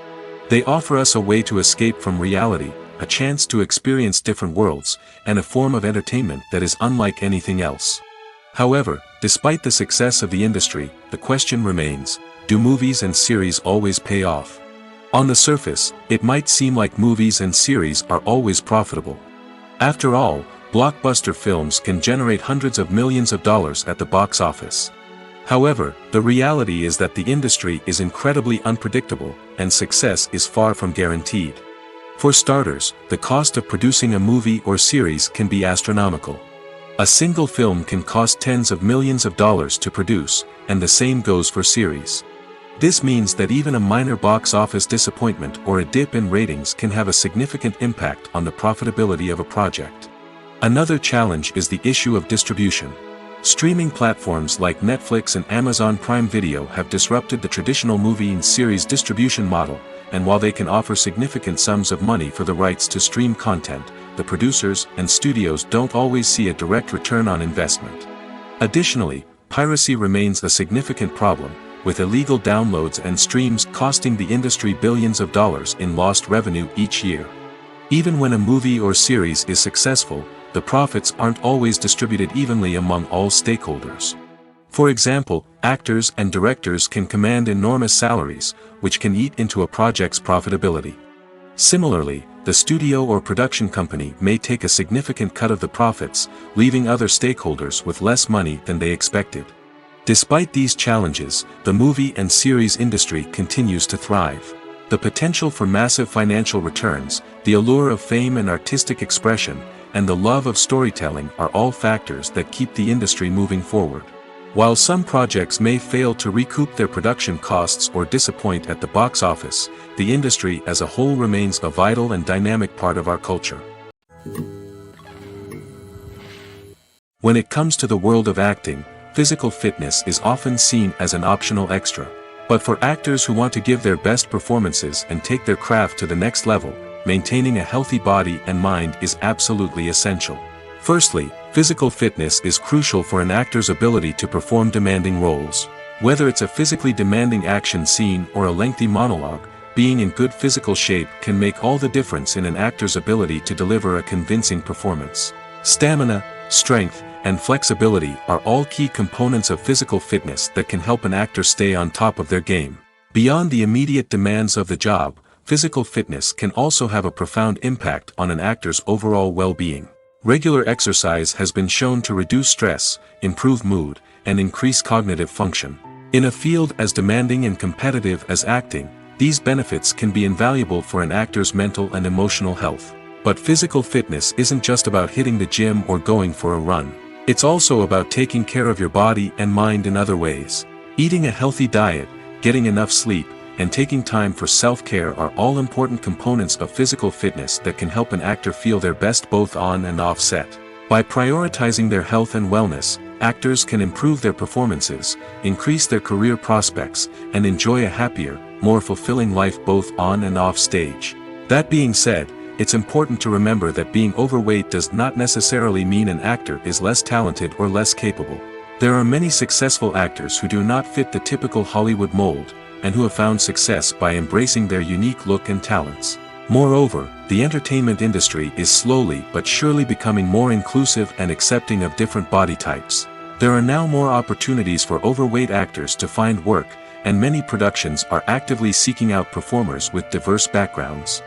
They offer us a way to escape from reality, a chance to experience different worlds, and a form of entertainment that is unlike anything else. However, despite the success of the industry, the question remains, do movies and series always pay off? On the surface, it might seem like movies and series are always profitable. After all, blockbuster films can generate hundreds of millions of dollars at the box office. However, the reality is that the industry is incredibly unpredictable, and success is far from guaranteed. For starters, the cost of producing a movie or series can be astronomical. A single film can cost tens of millions of dollars to produce, and the same goes for series. This means that even a minor box office disappointment or a dip in ratings can have a significant impact on the profitability of a project. Another challenge is the issue of distribution. Streaming platforms like Netflix and Amazon Prime Video have disrupted the traditional movie and series distribution model, and while they can offer significant sums of money for the rights to stream content, the producers and studios don't always see a direct return on investment. Additionally, piracy remains a significant problem, with illegal downloads and streams costing the industry billions of dollars in lost revenue each year. Even when a movie or series is successful, the profits aren't always distributed evenly among all stakeholders. For example, actors and directors can command enormous salaries, which can eat into a project's profitability. Similarly, the studio or production company may take a significant cut of the profits, leaving other stakeholders with less money than they expected. Despite these challenges, the movie and series industry continues to thrive. The potential for massive financial returns, the allure of fame and artistic expression, and the love of storytelling are all factors that keep the industry moving forward. While some projects may fail to recoup their production costs or disappoint at the box office, the industry as a whole remains a vital and dynamic part of our culture. When it comes to the world of acting, physical fitness is often seen as an optional extra. But for actors who want to give their best performances and take their craft to the next level, maintaining a healthy body and mind is absolutely essential. Firstly, physical fitness is crucial for an actor's ability to perform demanding roles. Whether it's a physically demanding action scene or a lengthy monologue, being in good physical shape can make all the difference in an actor's ability to deliver a convincing performance. Stamina, strength, and flexibility are all key components of physical fitness that can help an actor stay on top of their game. Beyond the immediate demands of the job, physical fitness can also have a profound impact on an actor's overall well-being. Regular exercise has been shown to reduce stress, improve mood, and increase cognitive function. In a field as demanding and competitive as acting, these benefits can be invaluable for an actor's mental and emotional health. But physical fitness isn't just about hitting the gym or going for a run. It's also about taking care of your body and mind in other ways. Eating a healthy diet, getting enough sleep, and taking time for self-care are all important components of physical fitness that can help an actor feel their best both on and off set. By prioritizing their health and wellness, actors can improve their performances, increase their career prospects, and enjoy a happier, more fulfilling life both on and off stage. That being said, it's important to remember that being overweight does not necessarily mean an actor is less talented or less capable. There are many successful actors who do not fit the typical Hollywood mold, and who have found success by embracing their unique look and talents. Moreover, the entertainment industry is slowly but surely becoming more inclusive and accepting of different body types. There are now more opportunities for overweight actors to find work, and many productions are actively seeking out performers with diverse backgrounds.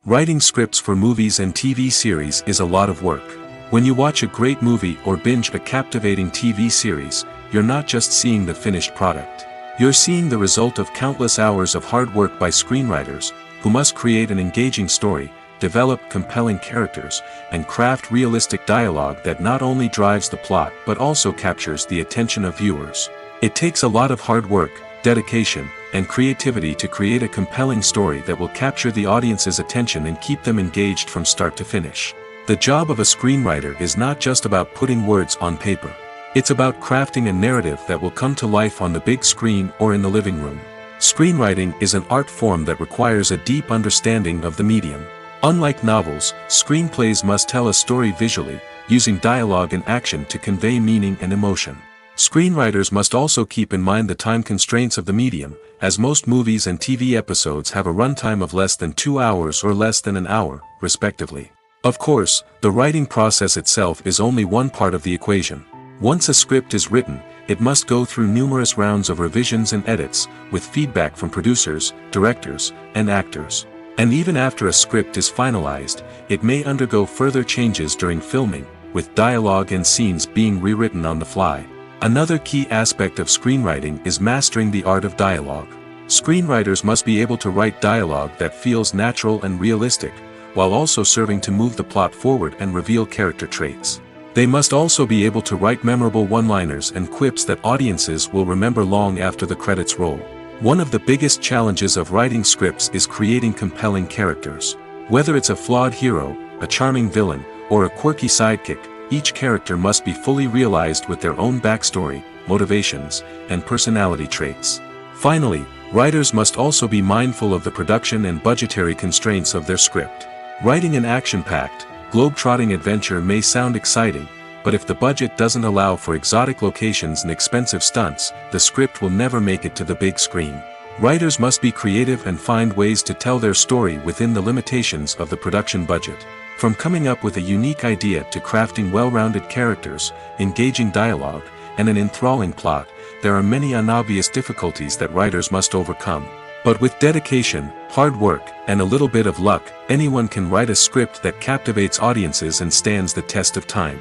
Writing scripts for movies and TV series is a lot of work. When you watch a great movie or binge a captivating TV series, you're not just seeing the finished product. You're seeing the result of countless hours of hard work by screenwriters, who must create an engaging story, develop compelling characters, and craft realistic dialogue that not only drives the plot but also captures the attention of viewers. It takes a lot of hard work, dedication, and creativity to create a compelling story that will capture the audience's attention and keep them engaged from start to finish. The job of a screenwriter is not just about putting words on paper. It's about crafting a narrative that will come to life on the big screen or in the living room. Screenwriting is an art form that requires a deep understanding of the medium. Unlike novels, screenplays must tell a story visually, using dialogue and action to convey meaning and emotion. Screenwriters must also keep in mind the time constraints of the medium, as most movies and TV episodes have a runtime of less than 2 hours or less than an hour, respectively. Of course, the writing process itself is only one part of the equation. Once a script is written, it must go through numerous rounds of revisions and edits, with feedback from producers, directors, and actors. And even after a script is finalized, it may undergo further changes during filming, with dialogue and scenes being rewritten on the fly. Another key aspect of screenwriting is mastering the art of dialogue. Screenwriters must be able to write dialogue that feels natural and realistic, while also serving to move the plot forward and reveal character traits. They must also be able to write memorable one-liners and quips that audiences will remember long after the credits roll. One of the biggest challenges of writing scripts is creating compelling characters. Whether it's a flawed hero, a charming villain, or a quirky sidekick, each character must be fully realized with their own backstory, motivations, and personality traits. Finally, writers must also be mindful of the production and budgetary constraints of their script. Writing an action-packed, globe-trotting adventure may sound exciting, but if the budget doesn't allow for exotic locations and expensive stunts, the script will never make it to the big screen. Writers must be creative and find ways to tell their story within the limitations of the production budget. From coming up with a unique idea to crafting well-rounded characters, engaging dialogue, and an enthralling plot, there are many unobvious difficulties that writers must overcome. But with dedication, hard work, and a little bit of luck, anyone can write a script that captivates audiences and stands the test of time.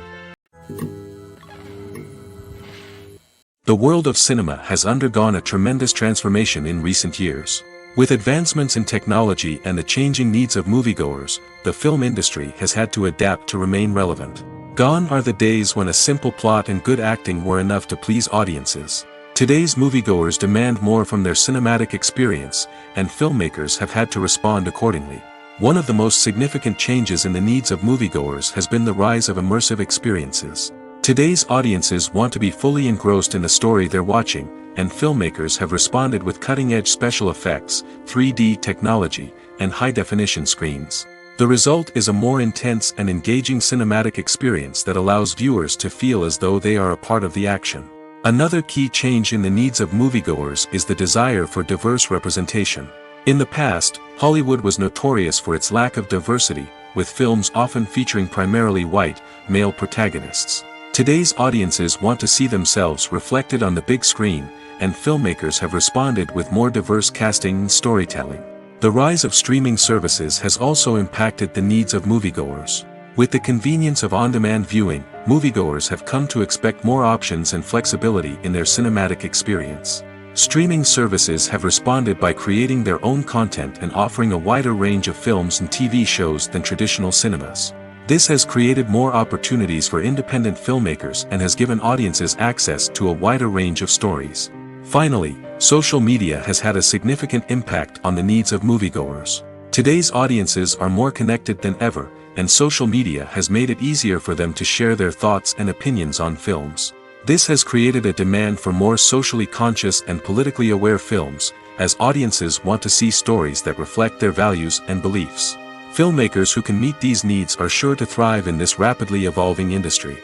The world of cinema has undergone a tremendous transformation in recent years. With advancements in technology and the changing needs of moviegoers, the film industry has had to adapt to remain relevant. Gone are the days when a simple plot and good acting were enough to please audiences. Today's moviegoers demand more from their cinematic experience, and filmmakers have had to respond accordingly. One of the most significant changes in the needs of moviegoers has been the rise of immersive experiences. Today's audiences want to be fully engrossed in the story they're watching, and filmmakers have responded with cutting-edge special effects, 3D technology, and high-definition screens. The result is a more intense and engaging cinematic experience that allows viewers to feel as though they are a part of the action. Another key change in the needs of moviegoers is the desire for diverse representation. In the past, Hollywood was notorious for its lack of diversity, with films often featuring primarily white, male protagonists. Today's audiences want to see themselves reflected on the big screen, and filmmakers have responded with more diverse casting and storytelling. The rise of streaming services has also impacted the needs of moviegoers. With the convenience of on-demand viewing, moviegoers have come to expect more options and flexibility in their cinematic experience. Streaming services have responded by creating their own content and offering a wider range of films and TV shows than traditional cinemas. This has created more opportunities for independent filmmakers and has given audiences access to a wider range of stories. Finally, social media has had a significant impact on the needs of moviegoers. Today's audiences are more connected than ever, and social media has made it easier for them to share their thoughts and opinions on films. This has created a demand for more socially conscious and politically aware films, as audiences want to see stories that reflect their values and beliefs. Filmmakers who can meet these needs are sure to thrive in this rapidly evolving industry.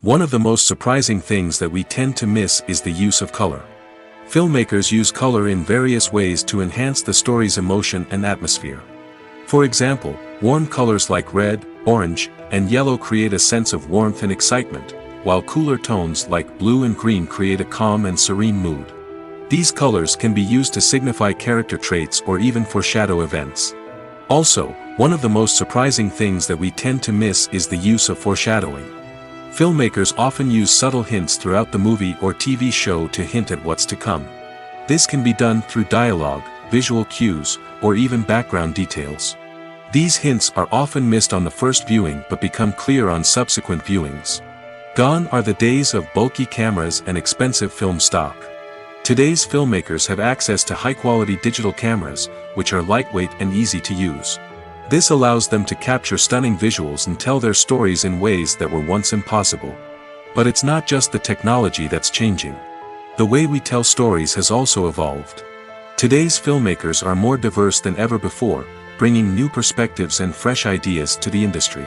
One of the most surprising things that we tend to miss is the use of color. Filmmakers use color in various ways to enhance the story's emotion and atmosphere. For example, warm colors like red, orange, and yellow create a sense of warmth and excitement, while cooler tones like blue and green create a calm and serene mood. These colors can be used to signify character traits or even foreshadow events. Also, one of the most surprising things that we tend to miss is the use of foreshadowing. Filmmakers often use subtle hints throughout the movie or TV show to hint at what's to come. This can be done through dialogue, visual cues, or even background details. These hints are often missed on the first viewing but become clear on subsequent viewings. Gone are the days of bulky cameras and expensive film stock. Today's filmmakers have access to high-quality digital cameras, which are lightweight and easy to use. This allows them to capture stunning visuals and tell their stories in ways that were once impossible. But it's not just the technology that's changing. The way we tell stories has also evolved. Today's filmmakers are more diverse than ever before, bringing new perspectives and fresh ideas to the industry.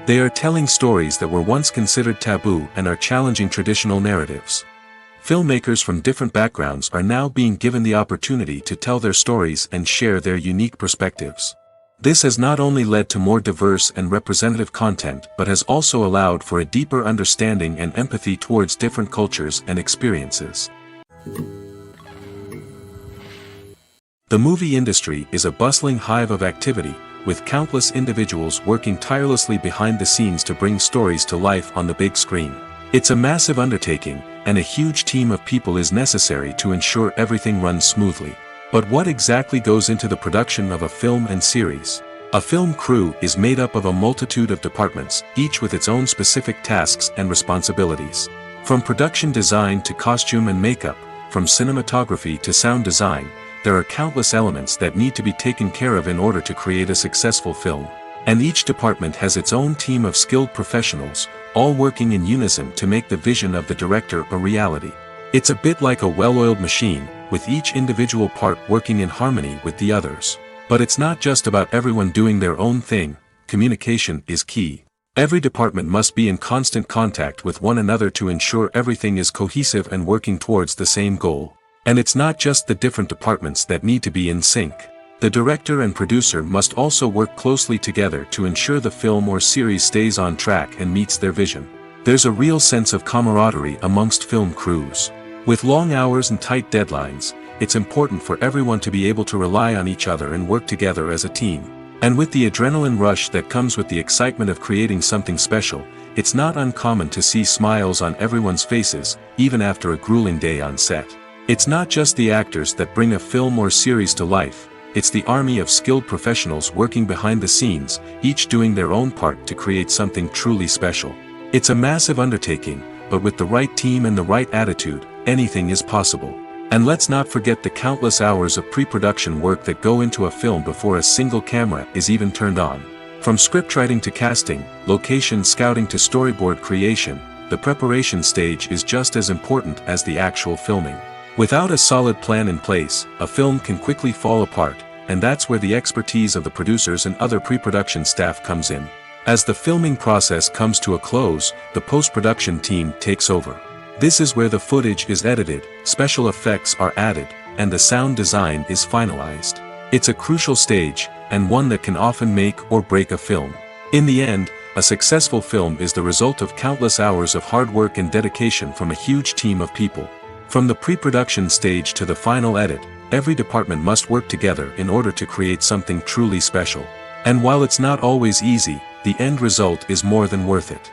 They are telling stories that were once considered taboo and are challenging traditional narratives. Filmmakers from different backgrounds are now being given the opportunity to tell their stories and share their unique perspectives. This has not only led to more diverse and representative content but has also allowed for a deeper understanding and empathy towards different cultures and experiences. The movie industry is a bustling hive of activity, with countless individuals working tirelessly behind the scenes to bring stories to life on the big screen. It's a massive undertaking, and a huge team of people is necessary to ensure everything runs smoothly. But what exactly goes into the production of a film and series? A film crew is made up of a multitude of departments, each with its own specific tasks and responsibilities. From production design to costume and makeup, from cinematography to sound design, there are countless elements that need to be taken care of in order to create a successful film. And each department has its own team of skilled professionals, all working in unison to make the vision of the director a reality. It's a bit like a well-oiled machine, with each individual part working in harmony with the others. But it's not just about everyone doing their own thing. Communication is key. Every department must be in constant contact with one another to ensure everything is cohesive and working towards the same goal. And it's not just the different departments that need to be in sync. The director and producer must also work closely together to ensure the film or series stays on track and meets their vision. There's a real sense of camaraderie amongst film crews. With long hours and tight deadlines, it's important for everyone to be able to rely on each other and work together as a team. And with the adrenaline rush that comes with the excitement of creating something special, it's not uncommon to see smiles on everyone's faces, even after a grueling day on set. It's not just the actors that bring a film or series to life, it's the army of skilled professionals working behind the scenes, each doing their own part to create something truly special. It's a massive undertaking, but with the right team and the right attitude, anything is possible. And let's not forget the countless hours of pre-production work that go into a film before a single camera is even turned on. From scriptwriting to casting, location scouting to storyboard creation, the preparation stage is just as important as the actual filming. Without a solid plan in place, a film can quickly fall apart, and that's where the expertise of the producers and other pre-production staff comes in. As the filming process comes to a close, the post-production team takes over. This is where the footage is edited, special effects are added, and the sound design is finalized. It's a crucial stage, and one that can often make or break a film. In the end, a successful film is the result of countless hours of hard work and dedication from a huge team of people. From the pre-production stage to the final edit, every department must work together in order to create something truly special. And while it's not always easy, the end result is more than worth it.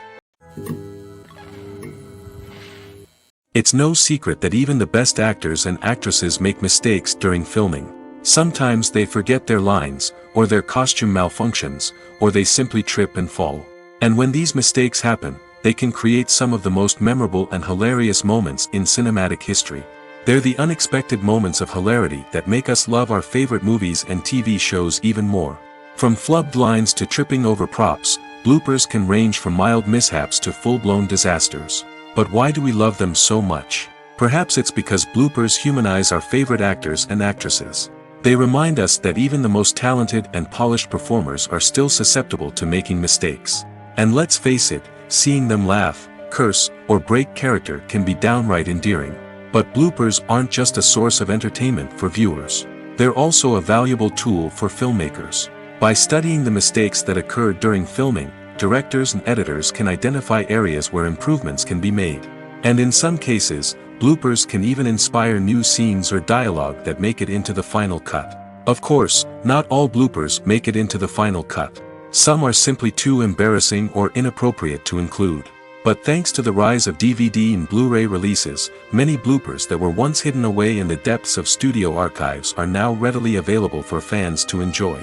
It's no secret that even the best actors and actresses make mistakes during filming. Sometimes they forget their lines, or their costume malfunctions, or they simply trip and fall. And when these mistakes happen, they can create some of the most memorable and hilarious moments in cinematic history. They're the unexpected moments of hilarity that make us love our favorite movies and TV shows even more. From flubbed lines to tripping over props, bloopers can range from mild mishaps to full-blown disasters. But why do we love them so much? Perhaps it's because bloopers humanize our favorite actors and actresses. They remind us that even the most talented and polished performers are still susceptible to making mistakes. And let's face it, seeing them laugh, curse, or break character can be downright endearing. But bloopers aren't just a source of entertainment for viewers. They're also a valuable tool for filmmakers. By studying the mistakes that occurred during filming, directors and editors can identify areas where improvements can be made. And in some cases, bloopers can even inspire new scenes or dialogue that make it into the final cut. Of course, not all bloopers make it into the final cut. Some are simply too embarrassing or inappropriate to include. But thanks to the rise of DVD and Blu-ray releases, many bloopers that were once hidden away in the depths of studio archives are now readily available for fans to enjoy.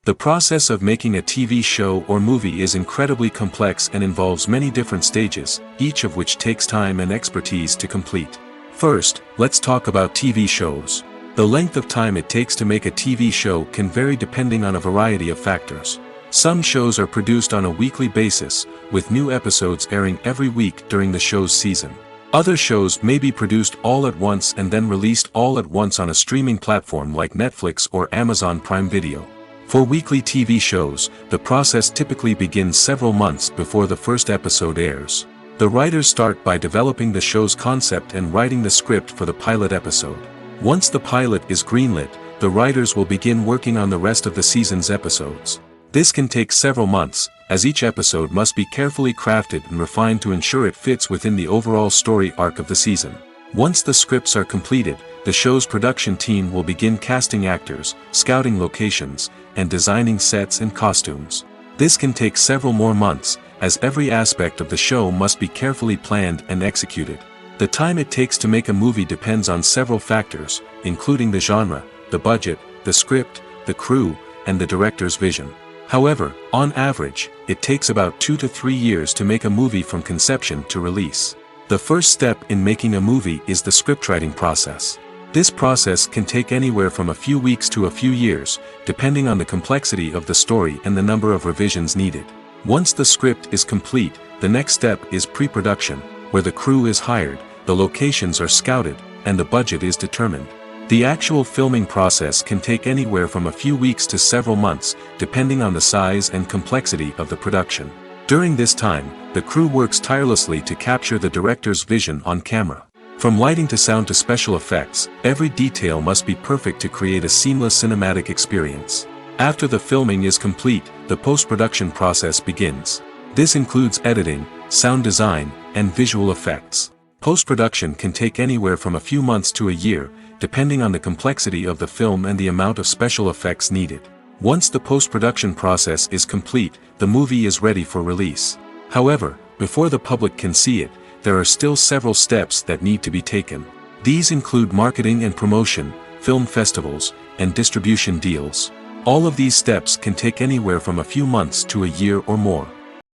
The process of making a TV show or movie is incredibly complex and involves many different stages, each of which takes time and expertise to complete. First, let's talk about TV shows. The length of time it takes to make a TV show can vary depending on a variety of factors. Some shows are produced on a weekly basis, with new episodes airing every week during the show's season. Other shows may be produced all at once and then released all at once on a streaming platform like Netflix or Amazon Prime Video. For weekly TV shows, the process typically begins several months before the first episode airs. The writers start by developing the show's concept and writing the script for the pilot episode. Once the pilot is greenlit, the writers will begin working on the rest of the season's episodes. This can take several months, as each episode must be carefully crafted and refined to ensure it fits within the overall story arc of the season. Once the scripts are completed, the show's production team will begin casting actors, scouting locations, and designing sets and costumes. This can take several more months, as every aspect of the show must be carefully planned and executed. The time it takes to make a movie depends on several factors, including the genre, the budget, the script, the crew, and the director's vision. However, on average, it takes about 2 to 3 years to make a movie from conception to release. The first step in making a movie is the scriptwriting process. This process can take anywhere from a few weeks to a few years, depending on the complexity of the story and the number of revisions needed. Once the script is complete, the next step is pre-production, where the crew is hired, the locations are scouted, and the budget is determined. The actual filming process can take anywhere from a few weeks to several months, depending on the size and complexity of the production. During this time, the crew works tirelessly to capture the director's vision on camera. From lighting to sound to special effects, every detail must be perfect to create a seamless cinematic experience. After the filming is complete, the post-production process begins. This includes editing, sound design, and visual effects. Post-production can take anywhere from a few months to a year, depending on the complexity of the film and the amount of special effects needed. Once the post-production process is complete, the movie is ready for release. However, before the public can see it, there are still several steps that need to be taken. These include marketing and promotion, film festivals, and distribution deals. All of these steps can take anywhere from a few months to a year or more.